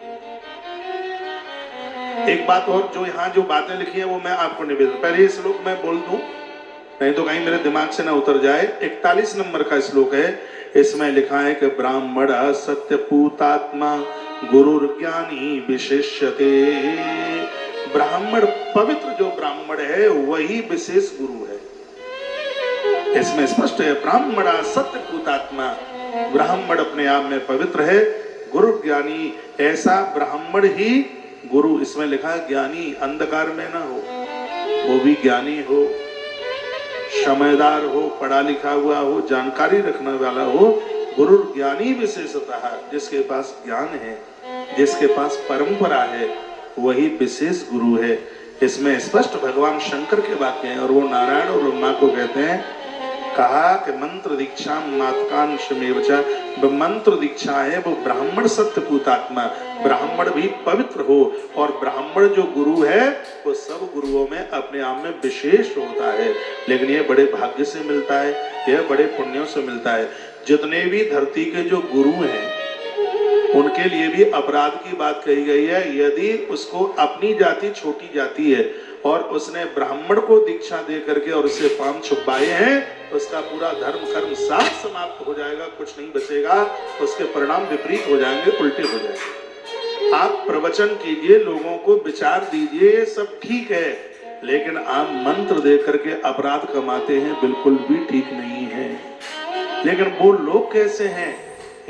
एक बात और, जो यहाँ जो बातें लिखी है वो मैं आपको निवेदन, पहले ये श्लोक मैं बोल दूं नहीं तो कहीं मेरे दिमाग से ना उतर जाए। 41 नंबर का श्लोक है, इसमें लिखा है कि ब्राह्मण सत्यपूतात्मा गुरुर ज्ञानी विशेष्यते। ब्राह्मण, पवित्र जो ब्राह्मण है वही विशेष गुरु है। इसमें स्पष्ट है, ब्राह्मण सत्यपूतात्मा, ब्राह्मण अपने आप में पवित्र है, गुरु ज्ञानी, ऐसा ब्राह्मण ही गुरु। इसमें लिखा है ज्ञानी, अंधकार में ना हो, वो भी ज्ञानी हो, समझदार हो, पढ़ा लिखा हुआ हो, जानकारी रखने वाला हो। गुरु ज्ञानी विशेषतः, जिसके पास ज्ञान है, जिसके पास परंपरा है, वही विशेष गुरु है। इसमें स्पष्ट भगवान शंकर के वाक्य हैं और वो नारायण और ब्रह्मा को कहते हैं। कहा कि मंत्र दीक्षा मातकांशमेव च, मंत्र दीक्षा है वो ब्राह्मण सत्यपूतात्मा, ब्राह्मण भी पवित्र हो, और ब्राह्मण जो गुरु है वो सब गुरुओं में अपने आप में विशेष होता है। लेकिन ये बड़े भाग्य से मिलता है, यह बड़े पुण्यों से मिलता है। जितने भी धरती के जो गुरु हैं उनके लिए भी अपराध की बात कही गई है। यदि उसको अपनी जाति छोटी जाती है और उसने ब्राह्मण को दीक्षा दे करके और उससे पांव छुपाए हैं, तो उसका पूरा धर्म कर्म साथ समाप्त हो जाएगा, कुछ नहीं बचेगा, उसके परिणाम विपरीत हो जाएंगे, उल्टे हो जाएंगे। आप प्रवचन कीजिए, लोगों को विचार दीजिए, सब ठीक है, लेकिन आप मंत्र दे करके अपराध कमाते हैं, बिल्कुल भी ठीक नहीं है। लेकिन वो लोग कैसे हैं?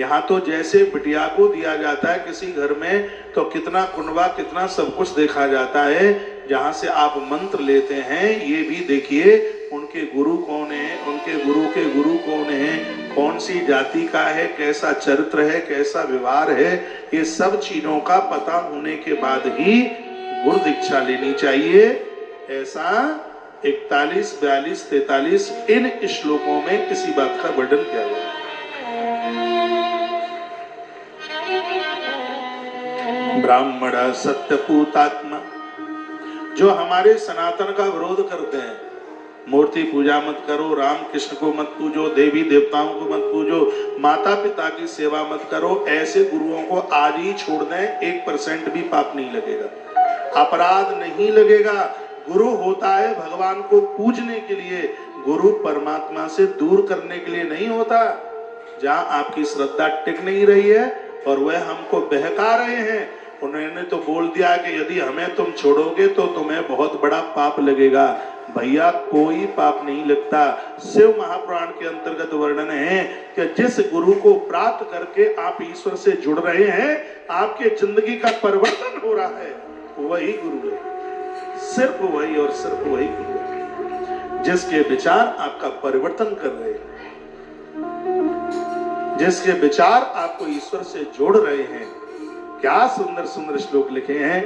यहाँ तो जैसे बिटिया को दिया जाता है किसी घर में, तो कितना कुनबा, कितना सब कुछ देखा जाता है। जहाँ से आप मंत्र लेते हैं, ये भी देखिए उनके गुरु कौन है, उनके गुरु के गुरु कौन है, कौन सी जाति का है, कैसा चरित्र है, कैसा व्यवहार है, ये सब चीजों का पता होने के बाद ही गुरु दीक्षा लेनी चाहिए। ऐसा 41, 42, 43 इन श्लोकों में इसी बात का वर्णन किया गया है। ब्राह्मण सत्यपूतात्मा, जो हमारे सनातन का विरोध करते हैं, मूर्ति पूजा मत करो, राम कृष्ण को मत पूजो, देवी देवताओं को मत पूजो, माता पिता की सेवा मत करो, ऐसे गुरुओं को आज ही छोड़ दें, 1% भी पाप नहीं लगेगा, अपराध नहीं लगेगा। गुरु होता है भगवान को पूजने के लिए, गुरु परमात्मा से दूर करने के लिए नहीं होता। जहाँ आपकी श्रद्धा टिक नहीं रही है और वह हमको बहका रहे हैं, उन्होंने तो बोल दिया कि यदि हमें तुम छोड़ोगे तो तुम्हें बहुत बड़ा पाप लगेगा। भैया, कोई पाप नहीं लगता। शिव महापुराण के अंतर्गत वर्णन है कि जिस गुरु को प्राप्त करके आप ईश्वर से जुड़ रहे हैं, आपके जिंदगी का परिवर्तन हो रहा है, वही गुरु है, सिर्फ वही और सिर्फ वही गुरु है, जिसके विचार आपका परिवर्तन कर रहे हैं, जिसके विचार आपको ईश्वर से जोड़ रहे हैं। क्या सुंदर सुंदर श्लोक लिखे हैं।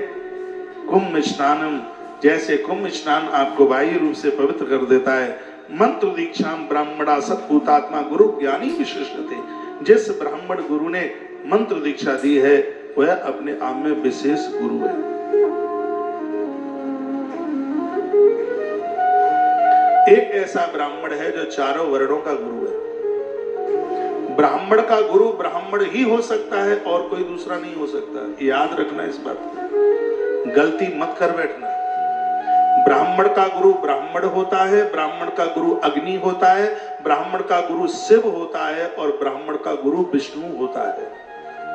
कुंभ स्नानम, जैसे कुंभ स्नान आपको बाह्य रूप से पवित्र कर देता है। मंत्र दीक्षा ब्राह्मणा सत्पूतात्मा गुरु ज्ञानी विशेषते, जिस ब्राह्मण गुरु ने मंत्र दीक्षा दी है वह अपने आप में विशेष गुरु है। एक ऐसा ब्राह्मण है जो चारों वर्णों का गुरु है। ब्राह्मण का गुरु ब्राह्मण ही हो सकता है और कोई दूसरा नहीं हो सकता। याद रखना इस बात को, गलती मत कर बैठना। ब्राह्मण का गुरु ब्राह्मण होता है, ब्राह्मण का गुरु अग्नि होता है, ब्राह्मण का गुरु शिव होता है और ब्राह्मण का गुरु विष्णु होता है।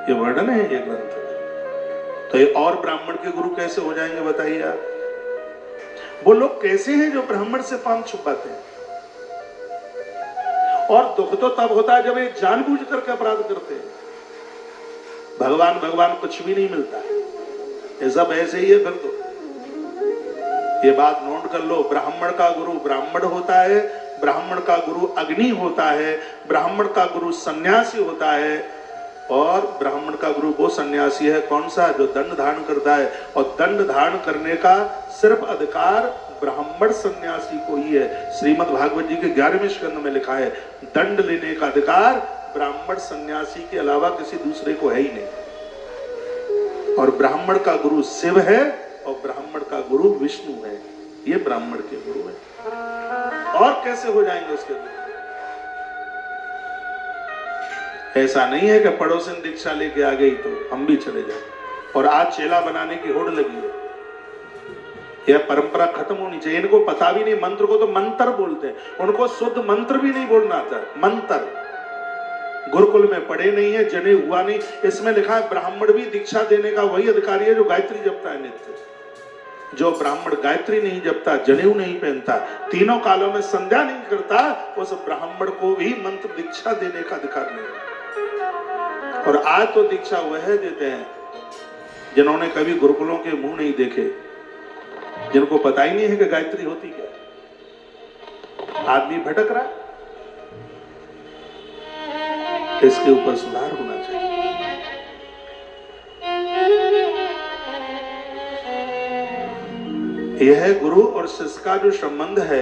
ये वर्णन है ये ग्रंथ में। तो ये और ब्राह्मण के गुरु कैसे हो जाएंगे बताइए आप? वो लोग कैसे हैं जो ब्राह्मण से पांव छुपाते हैं? और दुख तो तब होता है जब ये जानबूझ करके अपराध करते हैं। भगवान भगवान कुछ भी नहीं मिलता, ये सब ऐसे ही है। फिर तो ये बात नोट कर लो, ब्राह्मण का गुरु ब्राह्मण होता है, ब्राह्मण का गुरु अग्नि होता है, ब्राह्मण का गुरु सन्यासी होता है, और ब्राह्मण का गुरु वो सन्यासी है कौन सा, जो दंड धारण करता है। और दंड धारण करने का सिर्फ अधिकार ब्राह्मण सन्यासी को ही है। श्रीमद् भागवत जी के 11वें स्कंद में लिखा है, दंड लेने का अधिकार ब्राह्मण सन्यासी के अलावा किसी दूसरे को है ही नहीं। और ब्राह्मण का गुरु शिव है और ब्राह्मण का गुरु विष्णु है। ये ब्राह्मण के गुरु है। और कैसे हो जाएंगे उसके गुरु? ऐसा नहीं है कि पड़ोसन दीक्षा लेके आ गई तो हम भी चले जाए और आज चेला बनाने की होड़ लगी है। यह परंपरा खत्म होनी चाहिए। इनको पता भी नहीं, मंत्र को तो मंत्र बोलते हैं, उनको शुद्ध मंत्र भी नहीं बोलना आता। मंत्र गुरुकुल में पढ़े नहीं है, जने हुआ नहीं। इसमें लिखा है ब्राह्मण भी दीक्षा देने का वही अधिकारी है जो गायत्री जपता है नित्य। जो ब्राह्मण गायत्री नहीं जपता, जनेऊ नहीं पहनता, तीनों कालों में संध्या नहीं करता, उस ब्राह्मण को भी मंत्र दीक्षा देने का अधिकार नहीं। और आज तो दीक्षा वह देते हैं जिन्होंने कभी गुरुकुलों के मुंह नहीं देखे, जिनको पता ही नहीं है कि गायत्री होती क्या। आदमी भटक रहा है, इसके ऊपर सुधार होना चाहिए। यह गुरु और शिष्य का जो संबंध है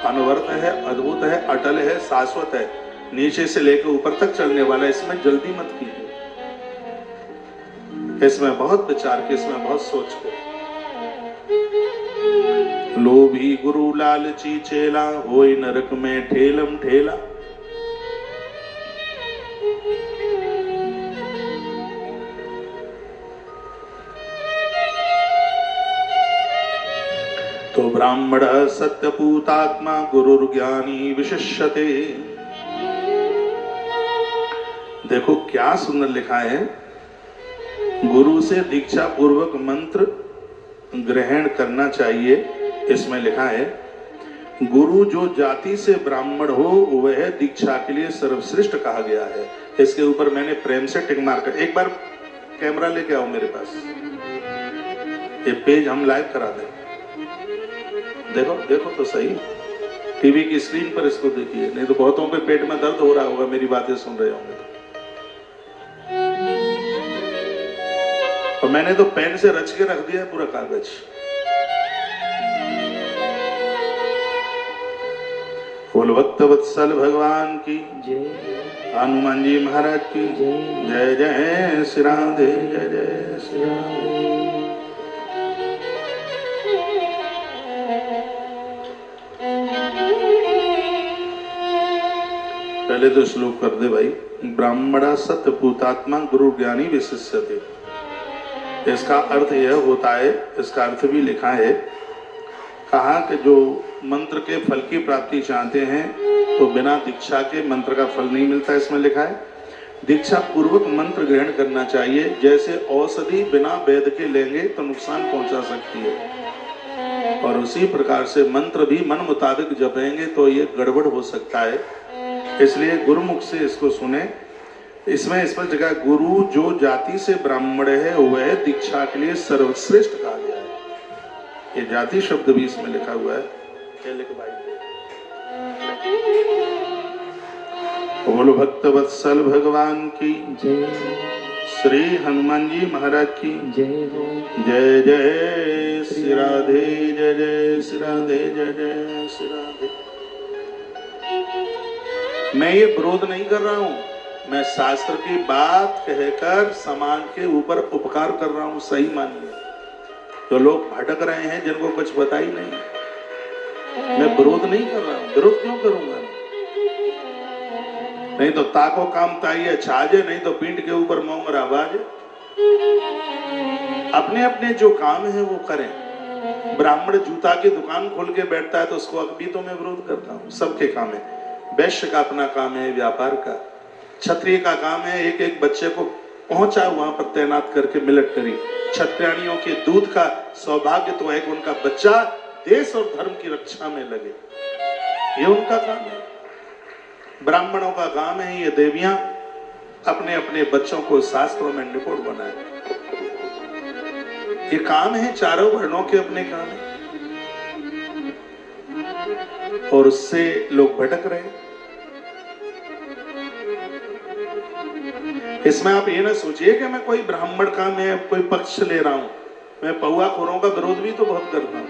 अनवरत है, अद्भुत है, अटल है, शाश्वत है, नीचे से लेकर ऊपर तक चलने वाला। इसमें जल्दी मत कीजिए, इसमें बहुत विचार के, इसमें बहुत सोच के। लोभी गुरु लालची चेला, होई नरक में ठेलम ठेला। तो ब्राह्मण सत्यपूतात्मा गुरुर्ज्ञानी विशिष्यते। देखो क्या सुंदर लिखा है, गुरु से दीक्षा पूर्वक मंत्र ग्रहण करना चाहिए। इसमें लिखा है, गुरु जो जाति से ब्राह्मण हो वह दीक्षा के लिए सर्वश्रेष्ठ कहा गया है। इसके ऊपर मैंने प्रेम से टिक मार कर, एक बार कैमरा लेके आओ मेरे पास, ये पेज हम लाइव करा दें। देखो देखो तो सही, टीवी की स्क्रीन पर इसको देखिए, नहीं तो बहुतों के पेट में दर्द हो रहा होगा मेरी बातें सुन रहे होंगे। और मैंने तो पेन से रच के रख दिया पूरा कागज। बोल भक्त वत्सल भगवान की जय, हनुमान जी महाराज की जय। जय श्री राधे, जय जय श्री राधे। पहले तो श्लोक कर दे भाई। ब्राह्मण सत्य पूतात्मा गुरु ज्ञानी विशिष्यते। इसका अर्थ यह होता है, इसका अर्थ भी लिखा है, कहा कि जो मंत्र के फल की प्राप्ति चाहते हैं तो बिना दीक्षा के मंत्र का फल नहीं मिलता। इसमें लिखा है दीक्षा पूर्वक मंत्र ग्रहण करना चाहिए। जैसे औषधि बिना वेद के लेंगे तो नुकसान पहुंचा सकती है, और उसी प्रकार से मंत्र भी मन मुताबिक जपेंगे तो ये गड़बड़ हो सकता है। इसलिए गुरुमुख से इसको सुने। इसमें इस पर जगह गुरु जो जाति से ब्राह्मण है वह दीक्षा के लिए सर्वश्रेष्ठ कहा गया है। ये जाति शब्द भी इसमें लिखा हुआ है। बोलो भक्त वत्सल भगवान की जय, श्री हनुमान जी महाराज की जय हो। जय जय श्री राधे, जय जय श्री राधे, जय जय श्री राधे। मैं ये विरोध नहीं कर रहा हूं, मैं शास्त्र की बात कहकर समाज के ऊपर उपकार कर रहा हूं। सही मानिए, जो लोग भटक रहे हैं, जिनको कुछ पता ही नहीं, मैं विरोध नहीं कर रहा हूं। विरोध क्यों करूंगा? नहीं तो ताको काम ताइए छाजे, नहीं तो पीठ के ऊपर मोंगरा बाजे। अपने अपने जो काम है वो करें। ब्राह्मण जूता की दुकान खोल के बैठता है तो उसको अभी तो मैं विरोध करता हूँ। सबके काम है। वैश्य का अपना काम है व्यापार का, क्षत्रिय का काम है एक एक बच्चे को पहुंचा वहां पर तैनात करके मिलिट्री। क्षत्रियाणियों के दूध का सौभाग्य तो है कि उनका बच्चा देश और धर्म की रक्षा में लगे, ये उनका काम है। ब्राह्मणों का काम है ये देवियां अपने अपने बच्चों को शास्त्रों में निपुण बनाए। ये काम है चारों वर्णों के अपने काम है, और उससे लोग भटक रहे हैं। इसमें आप ये ना सोचिए कि मैं कोई ब्राह्मण का मैं कोई पक्ष ले रहा हूं। मैं पौआ खोरों का विरोध भी तो बहुत करता हूं।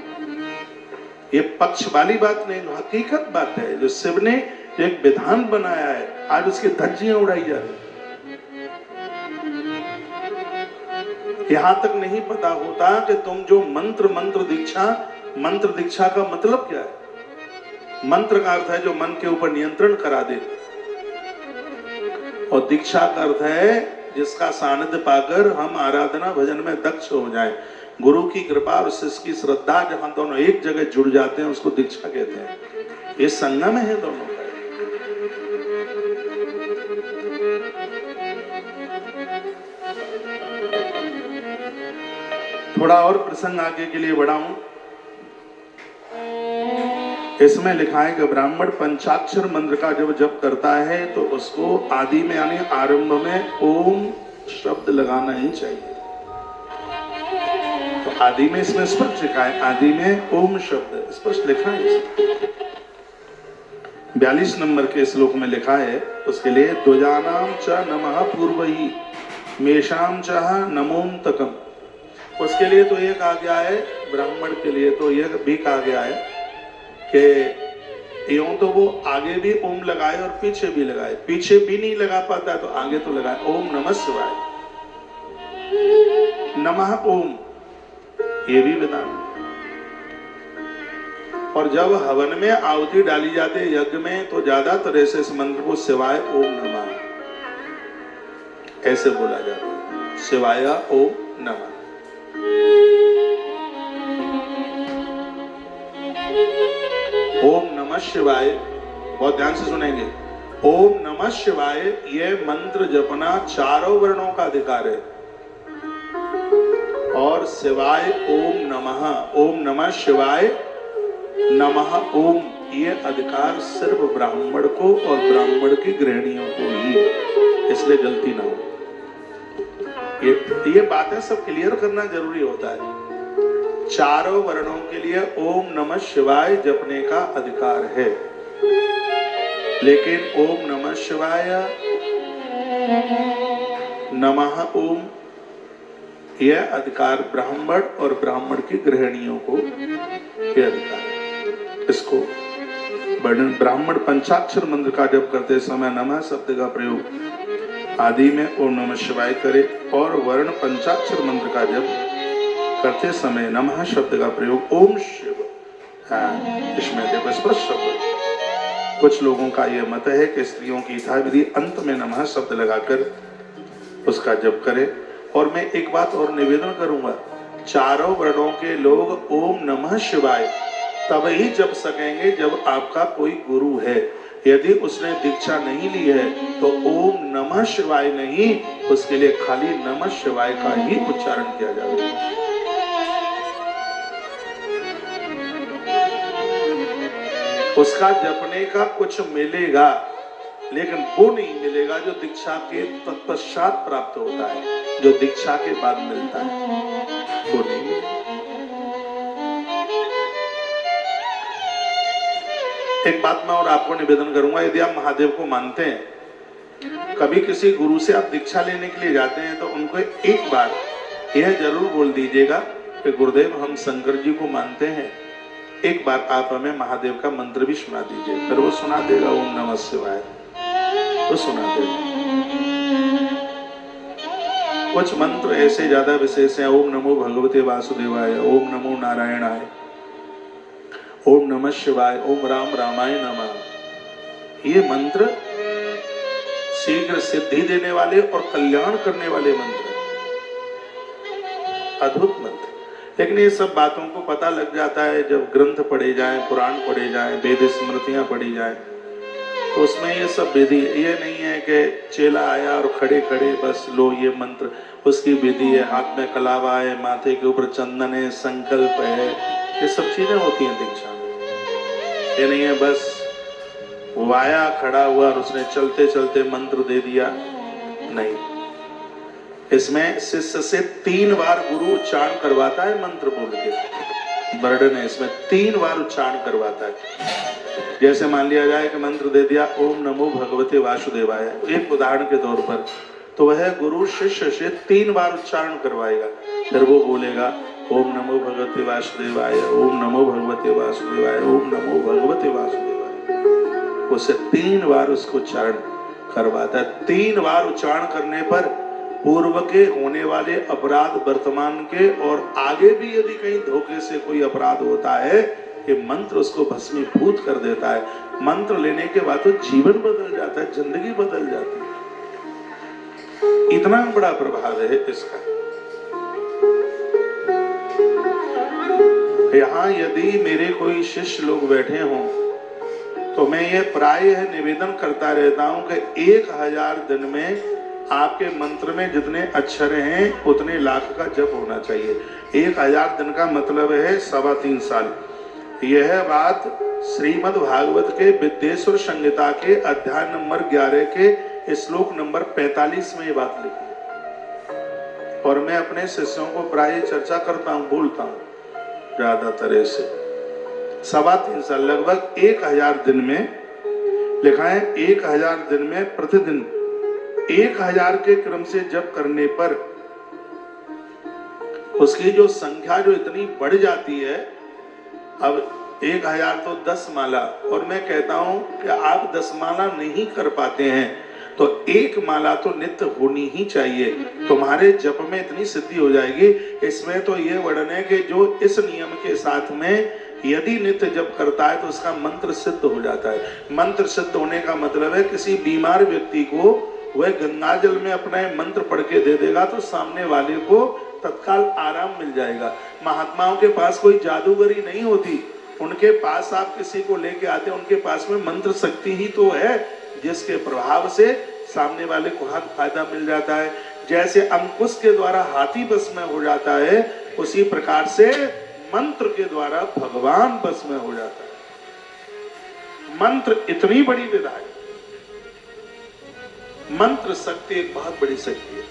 ये पक्ष वाली बात नहीं, हकीकत बात है। जो शिव ने एक विधान बनाया है, आज उसकी धज्जियां उड़ाई जा रही। यहां तक नहीं पता होता कि तुम जो मंत्र दीक्षा का मतलब क्या है। मंत्र का अर्थ है जो मन के ऊपर नियंत्रण करा दे, और दीक्षा का अर्थ है जिसका सानिध्य पाकर हम आराधना भजन में दक्ष हो जाएं। गुरु की कृपा और शिष्य की श्रद्धा जहां दोनों एक जगह जुड़ जाते हैं उसको दीक्षा कहते हैं। ये संगम है दोनों का। थोड़ा और प्रसंग आगे के लिए बढ़ाऊं। इसमें लिखा है कि ब्राह्मण पंचाक्षर मंत्र का जब जप करता है तो उसको आदि में यानी आरंभ में ओम शब्द लगाना ही चाहिए। तो आदि में इसमें स्पष्ट लिखा है, आदि में ओम शब्द स्पष्ट लिखा है। 42 नंबर के श्लोक में लिखा है उसके लिए द्विजानाम च नमः पूर्वही मेषाम च नमोन्तकम। उसके लिए तो ये कहा गया है, ब्राह्मण के लिए तो यह भी कहा गया है कि यूं तो वो आगे भी ओम लगाए और पीछे भी लगाए, पीछे भी नहीं लगा पाता तो आगे तो लगाए। ओम नमः शिवाय, नमः ओम, ये भी विधान। और जब हवन में आहुति डाली जाती है यज्ञ में तो ज्यादातर ऐसे इस मंत्र को शिवाय ओम नमः ऐसे बोला जाता है, शिवाय ओम नमः। ओम नमः शिवाय, बहुत ध्यान से सुनेंगे। ओम नमः शिवाय ये मंत्र जपना चारों वर्णों का अधिकार है। और शिवाय ओम नमः शिवाय नमः ओम ये अधिकार सिर्फ ब्राह्मण को और ब्राह्मण की गृहिणियों को ही है, इसलिए गलती ना हो। ये बातें सब क्लियर करना जरूरी होता है। चारों वर्णों के लिए ओम नमः शिवाय जपने का अधिकार है, लेकिन ओम नमः शिवाय नमः ओम यह अधिकार ब्राह्मण और ब्राह्मण की गृहिणियों को यह अधिकार है। इसको ब्राह्मण पंचाक्षर मंत्र का जप करते समय नमः शब्द का प्रयोग आदि में ओम नमः शिवाय करे, और वर्ण पंचाक्षर मंत्र का जप करते समय नमः शब्द का प्रयोग ओम शिव। इसमें देखो स्पष्ट शब्द। कुछ लोगों का यह मत है कि स्त्रियों की यथाविधि अंत में नमः शब्द लगाकर उसका जप करे। और मैं एक बात और निवेदन करूंगा, चारों वर्णों के लोग ओम नमः शिवाय तब ही जप सकेंगे जब आपका कोई गुरु है। यदि उसने दीक्षा नहीं ली है तो ओम नमः शिवाय नहीं, उसके लिए खाली नमः शिवाय का ही उच्चारण किया जाएगा। उसका जपने का कुछ मिलेगा, लेकिन वो नहीं मिलेगा जो दीक्षा के तत्पश्चात प्राप्त होता है, जो दीक्षा के बाद मिलता है वो नहीं मिलेगा। एक बात मैं और आपको निवेदन करूंगा, यदि आप महादेव को मानते हैं, कभी किसी गुरु से आप दीक्षा लेने के लिए जाते हैं तो उनको एक बार यह जरूर बोल दीजिएगा कि गुरुदेव हम शंकर जी को मानते हैं, एक बार आप हमें महादेव का मंत्र भी सुना दीजिए। फिर वो सुना देगा ओम नमः शिवाय, वो सुना देगा। कुछ मंत्र ऐसे ज्यादा विशेष हैं, ओम नमो भगवते वासुदेवाय, ओम नमो नारायणाय, ओम नमः शिवाय, ओम राम रामाय नमः। ये मंत्र शीघ्र सिद्धि देने वाले और कल्याण करने वाले मंत्र, अद्भुत मंत्र। लेकिन ये सब बातों को पता लग जाता है जब ग्रंथ पढ़े जाएं, पुराण पढ़े जाएं, वेद स्मृतियां पढ़ी जाएं, तो उसमें ये सब विधि, ये नहीं है कि चेला आया और खड़े खड़े बस लो ये मंत्र, उसकी विधि है, हाथ में कलावा है, माथे के ऊपर चंदन है, संकल्प है, ये सब चीजें होती हैं दीक्षा में। ये नहीं है बस वो आया खड़ा हुआ और उसने चलते चलते मंत्र दे दिया, नहीं। इसमें शिष्य से 3 बार गुरु उच्चारण करवाता है मंत्र बोल के, वर्णन है इसमें 3 बार उच्चारण करवाता है। जैसे मान लिया जाए कि मंत्र दे दिया ओम नमो भगवते वासुदेवाय, एक उदाहरण के तौर पर, तो वह गुरु शिष्य से 3 बार उच्चारण करवाएगा, फिर वो बोलेगा ओम नमो भगवते वासुदेवाय, ओम नमो भगवते वासुदेवाय, ओम नमो भगवते वासुदेवाय। उसे 3 बार उसको उच्चारण करवाता है। 3 बार उच्चारण करने पर पूर्व के होने वाले अपराध, वर्तमान के और आगे भी यदि कहीं धोखे से कोई अपराध होता है, ये मंत्र उसको भस्मीभूत कर देता है। मंत्र लेने के बाद तो जीवन बदल जाता है, जिंदगी बदल जाती है। इतना बड़ा प्रभाव है इसका। यहाँ यदि मेरे कोई शिष्य लोग बैठे हों तो मैं ये प्रायः निवेदन करता रहता हूं कि 1000 दिन में आपके मंत्र में जितने अक्षर हैं उतने लाख का जप होना चाहिए। 1000 दिन का मतलब है 3.25 साल। यह बात श्रीमद् भागवत के विद्येश्वर संहिता के अध्याय नंबर 11 के श्लोक नंबर 45 में ये बात लिखी है। और मैं अपने शिष्यों को प्राय चर्चा करता हूँ, बोलता हूँ ज्यादातर ऐसे 3.25 साल, लगभग 1000 दिन में लिखा है। 1000 दिन में प्रतिदिन 1000 के क्रम से जप करने पर उसकी जो संख्या जो इतनी बढ़ जाती है, अब 1000 तो 10 माला, और मैं कहता हूं कि आप 10 माला नहीं कर पाते हैं तो 1 माला तो नित्य होनी ही चाहिए। तुम्हारे जप में इतनी सिद्धि हो जाएगी। इसमें तो ये वर्णन है कि जो इस नियम के साथ में यदि नित्य जप करता है तो उसका मंत्र सिद्ध हो जाता है। मंत्र सिद्ध होने का मतलब है किसी बीमार व्यक्ति को वह गंगा जल में अपना मंत्र पढ़ के दे देगा तो सामने वाले को तत्काल आराम मिल जाएगा। महात्माओं के पास कोई जादूगरी नहीं होती, उनके पास आप किसी को लेके आते, उनके पास में मंत्र शक्ति ही तो है जिसके प्रभाव से सामने वाले को हक फायदा मिल जाता है। जैसे अंकुश के द्वारा हाथी बस में हो जाता है, उसी प्रकार से मंत्र के द्वारा भगवान बस में हो जाता है। मंत्र इतनी बड़ी विधा है। मंत्र शक्ति एक बहुत बड़ी शक्ति है।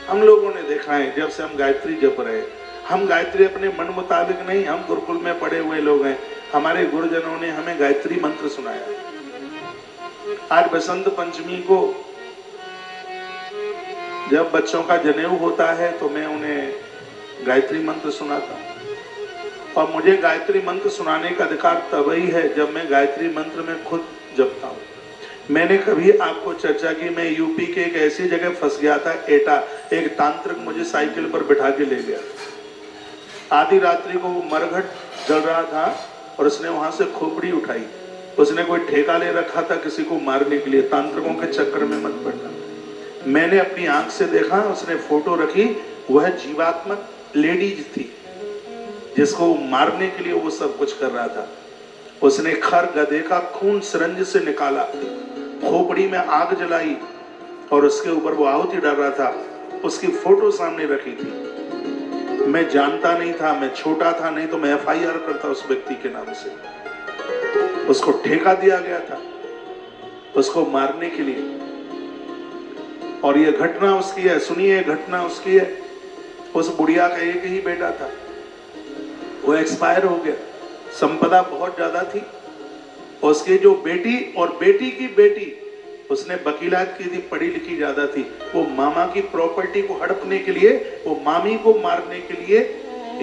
हम लोगों ने देखा है जब से हम गायत्री जप रहे, हम गायत्री अपने मन मुताबिक नहीं, हम गुरुकुल में पढ़े हुए लोग हैं, हमारे गुरुजनों ने हमें गायत्री मंत्र सुनाया। आज बसंत पंचमी को जब बच्चों का जनेऊ होता है तो मैं उन्हें गायत्री मंत्र सुनाता हूं। और मुझे गायत्री मंत्र सुनाने का अधिकार तभी है जब मैं गायत्री मंत्र में खुद जपता हूं। मैंने कभी आपको चर्चा की, मैं यूपी के एक ऐसी जगह फंस गया था, एटा। एक तांत्रिक मुझे साइकिल पर बिठा के ले गया। आधी रात्रि को वो मरघट जल रहा था और उसने वहां से खोपड़ी उठाई। उसने कोई ठेका ले रखा था किसी को मारने के लिए। तांत्रिकों के चक्कर में मत पड़ना। मैंने अपनी आंख से देखा, उसने फोटो रखी, वह जीवात्मक लेडीज थी जिसको मारने के लिए वो सब कुछ कर रहा था। उसने खर गधे का खून सिरंज से निकाला, खोपड़ी में आग जलाई और उसके ऊपर वो आहुति डाल रहा था। उसकी फोटो सामने रखी थी। मैं जानता नहीं था, मैं छोटा था, नहीं तो मैं FIR करता उस व्यक्ति के नाम से। उसको ठेका दिया गया था उसको मारने के लिए। और ये घटना उसकी है, सुनिए, घटना उसकी है। उस बुढ़िया का एक ही बेटा था, वो एक्सपायर हो गया। संपदा बहुत ज्यादा थी। उसकी जो बेटी और बेटी की बेटी, उसने वकीलात की थी, पढ़ी लिखी ज्यादा थी। वो मामा की प्रॉपर्टी को हड़पने के लिए, वो मामी को मारने के लिए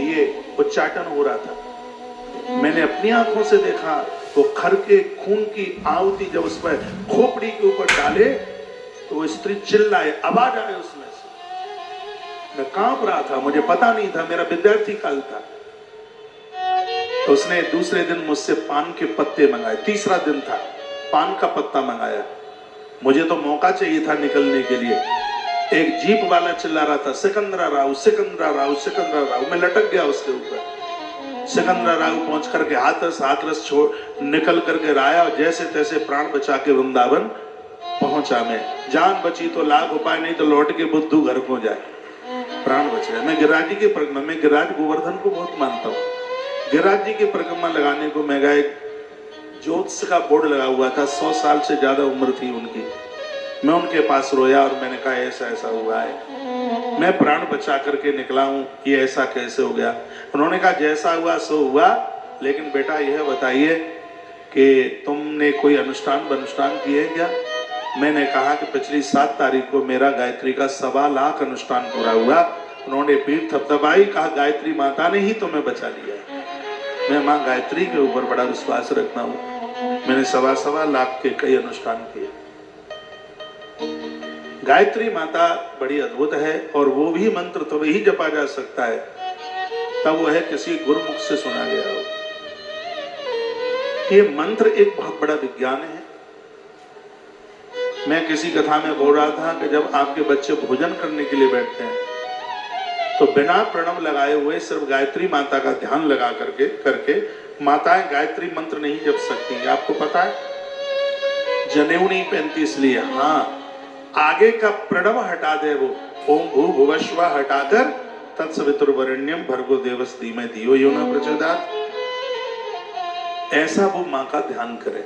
ये उच्चाटन हो रहा था। मैंने अपनी आंखों से देखा। वो खर के खून की आहुति जब उस पर खोपड़ी के ऊपर डाले तो वो स्त्री चिल्लाए, आवाज आए उसमें से। मैं कांप रहा था, मुझे पता नहीं था, मेरा विद्यार्थी काल था। तो उसने दूसरे दिन मुझसे पान के पत्ते मंगाए। तीसरा दिन था, पान का पत्ता मंगाया। मुझे तो मौका चाहिए था निकलने के लिए। एक जीप वाला चिल्ला रहा था, सिकंदरा राव, सिकंदरा राव, सिकंदरा राव। मैं लटक गया उसके ऊपर। सिकंदरा राव पहुंच करके हाथरस छोड़ निकल करके आया और जैसे तैसे प्राण बचा के वृंदावन पहुंचा। मैं जान बची तो लाख उपाय, नहीं तो लौट के बुद्धू घर को जाए। प्राण बच गया। मैं गिरिराज जी की परिक्रमा, मैं गिरिराज गोवर्धन को बहुत मानता हूँ। गिरिराज जी की परिक्रमा लगाने को मैं गया। ज्योतिष का बोर्ड लगा हुआ था, 100 साल से ज्यादा उम्र थी उनकी। मैं उनके पास रोया और मैंने कहा ऐसा ऐसा हुआ है, मैं प्राण बचा करके निकला हूँ, ये ऐसा कैसे हो गया। उन्होंने कहा जैसा हुआ सो हुआ, लेकिन बेटा यह बताइए कि तुमने कोई अनुष्ठान किए क्या। मैंने कहा कि पिछली 7 तारीख को मेरा गायत्री का 1.25 लाख अनुष्ठान पूरा हुआ उन्होंने पीठ थपथपाई, कहा गायत्री माता ने ही तुम्हें बचा लिया। मैं माँ गायत्री के ऊपर बड़ा विश्वास रखता हूँ। मैंने 1.25 लाख के कई अनुष्ठान किए। गायत्री माता बड़ी अद्भुत है और वो भी मंत्र तो वही जपा जा सकता है तब वह किसी गुरुमुख से सुना गया हो। ये मंत्र एक बहुत बड़ा विज्ञान है। मैं किसी कथा में बोल रहा था कि जब आपके बच्चे भोजन करने के लिए बैठते हैं तो बिना प्रणव लगाए हुए सिर्फ गायत्री माता का ध्यान लगा करके माताएं गायत्री मंत्र नहीं जप सकती। आपको पता है, जनेऊ नहीं पहनती इसलिए। हाँ, आगे का प्रणव हटा दे वो, ओम भू भुवस्वा हटाकर तत्सवितुर्वरेण्यम भर्गो देवस्य धीमहि धियो यो न प्रचोदयात्, ऐसा वो माँ का ध्यान करे।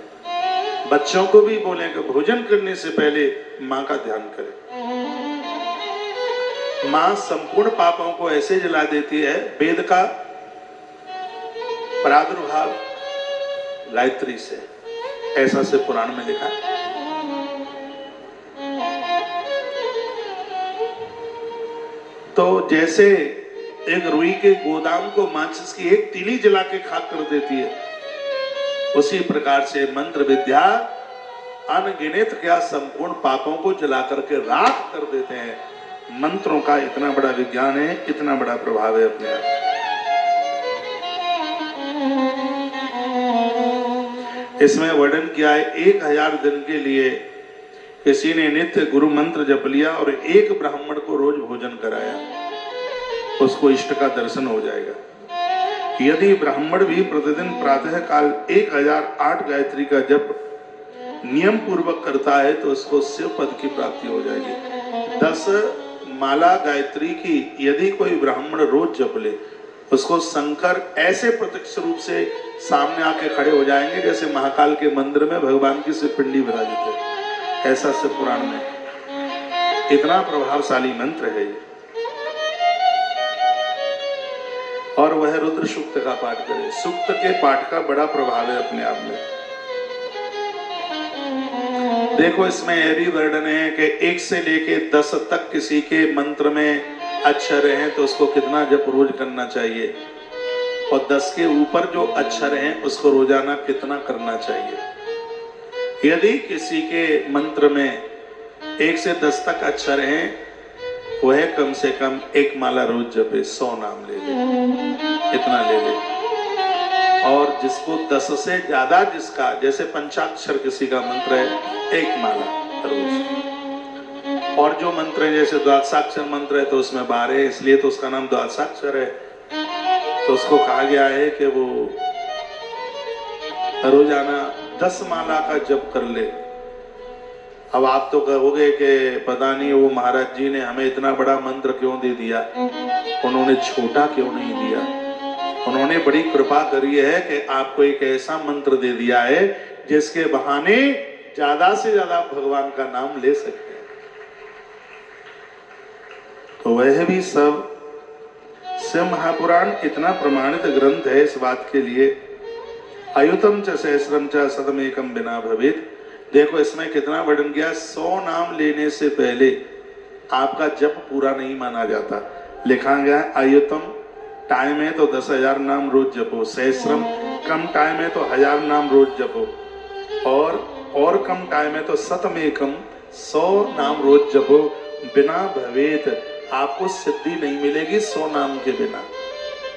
बच्चों को भी बोले कि भोजन करने से पहले माँ का ध्यान करें। माँ संपूर्ण पापों को ऐसे जला देती है, वेद का प्रादुर्भाव गायत्री से, ऐसा से पुराण में लिखा है। तो जैसे एक रुई के गोदाम को माचिस की एक तीली जला के खाक कर देती है, उसी प्रकार से मंत्र विद्या अनगिनत क्या संपूर्ण पापों को जला करके राख कर देते हैं। मंत्रों का इतना बड़ा विज्ञान है, इतना बड़ा प्रभाव है अपने आप। इसमें वर्णन किया है 1000 दिन के लिए किसी ने नित्य गुरु मंत्र जप लिया और एक ब्राह्मण को रोज भोजन कराया, उसको इष्ट का दर्शन हो जाएगा। यदि ब्राह्मण भी प्रतिदिन प्रातः काल 1008 गायत्री का जप नियम पूर्वक करता है तो उसको शिव पद की प्राप्ति हो जाएगी। 10 माला गायत्री की यदि कोई ब्राह्मण रोज जप ले, उसको शंकर ऐसे प्रत्यक्ष रूप से सामने आके खड़े हो जाएंगे जैसे महाकाल के मंदिर में भगवान की शिव पिंडी विराजित है। ऐसा शिव पुराण में, इतना प्रभावशाली मंत्र है ये। और वह रुद्र सूक्त का पाठ करे। सूक्त के पाठ का बड़ा प्रभाव है अपने आप में। देखो इसमें यह भी वर्णन है कि 1 से लेके 10 तक किसी के मंत्र में अक्षर हैं तो उसको कितना जप रोज करना चाहिए, और 10 के ऊपर जो अक्षर हैं उसको रोजाना कितना करना चाहिए। यदि किसी के मंत्र में 1 से 10 तक अक्षर हैं, वह कम से कम 1 माला रोज जपे, 100 नाम ले ले, इतना ले ले। और जिसको 10 से ज्यादा, जिसका जैसे पंचाक्षर किसी का मंत्र है, 1 माला रोज। और जो मंत्र है जैसे द्वादशाक्षर मंत्र है तो उसमें 12 है, इसलिए तो उसका नाम द्वादशाक्षर है। तो उसको कहा गया है कि वो रोजाना 10 माला का जप कर ले। अब आप तो कहोगे कि पता नहीं वो महाराज जी ने हमें इतना बड़ा मंत्र क्यों दे दिया, उन्होंने छोटा क्यों नहीं दिया। उन्होंने बड़ी कृपा करी है कि आपको एक ऐसा मंत्र दे दिया है जिसके बहाने ज्यादा से ज्यादा भगवान का नाम ले सकते हैं। तो वह भी सब शिव महापुराण इतना प्रमाणित ग्रंथ है इस बात के लिए। अयुतम च सहस्रम च सतमेकम बिना भवेत्। देखो इसमें कितना वर्णन किया। 100 नाम लेने से पहले आपका जप पूरा नहीं माना जाता। लिखा गया अयुतम टाइम है तो 10,000 नाम रोज जपो, सहस्रम कम टाइम है तो 1000 नाम रोज जपो, और कम टाइम है तो शतमेकम 100 नाम रोज जपो। बिना भवेत्, आपको सिद्धि नहीं मिलेगी 100 नाम के बिना।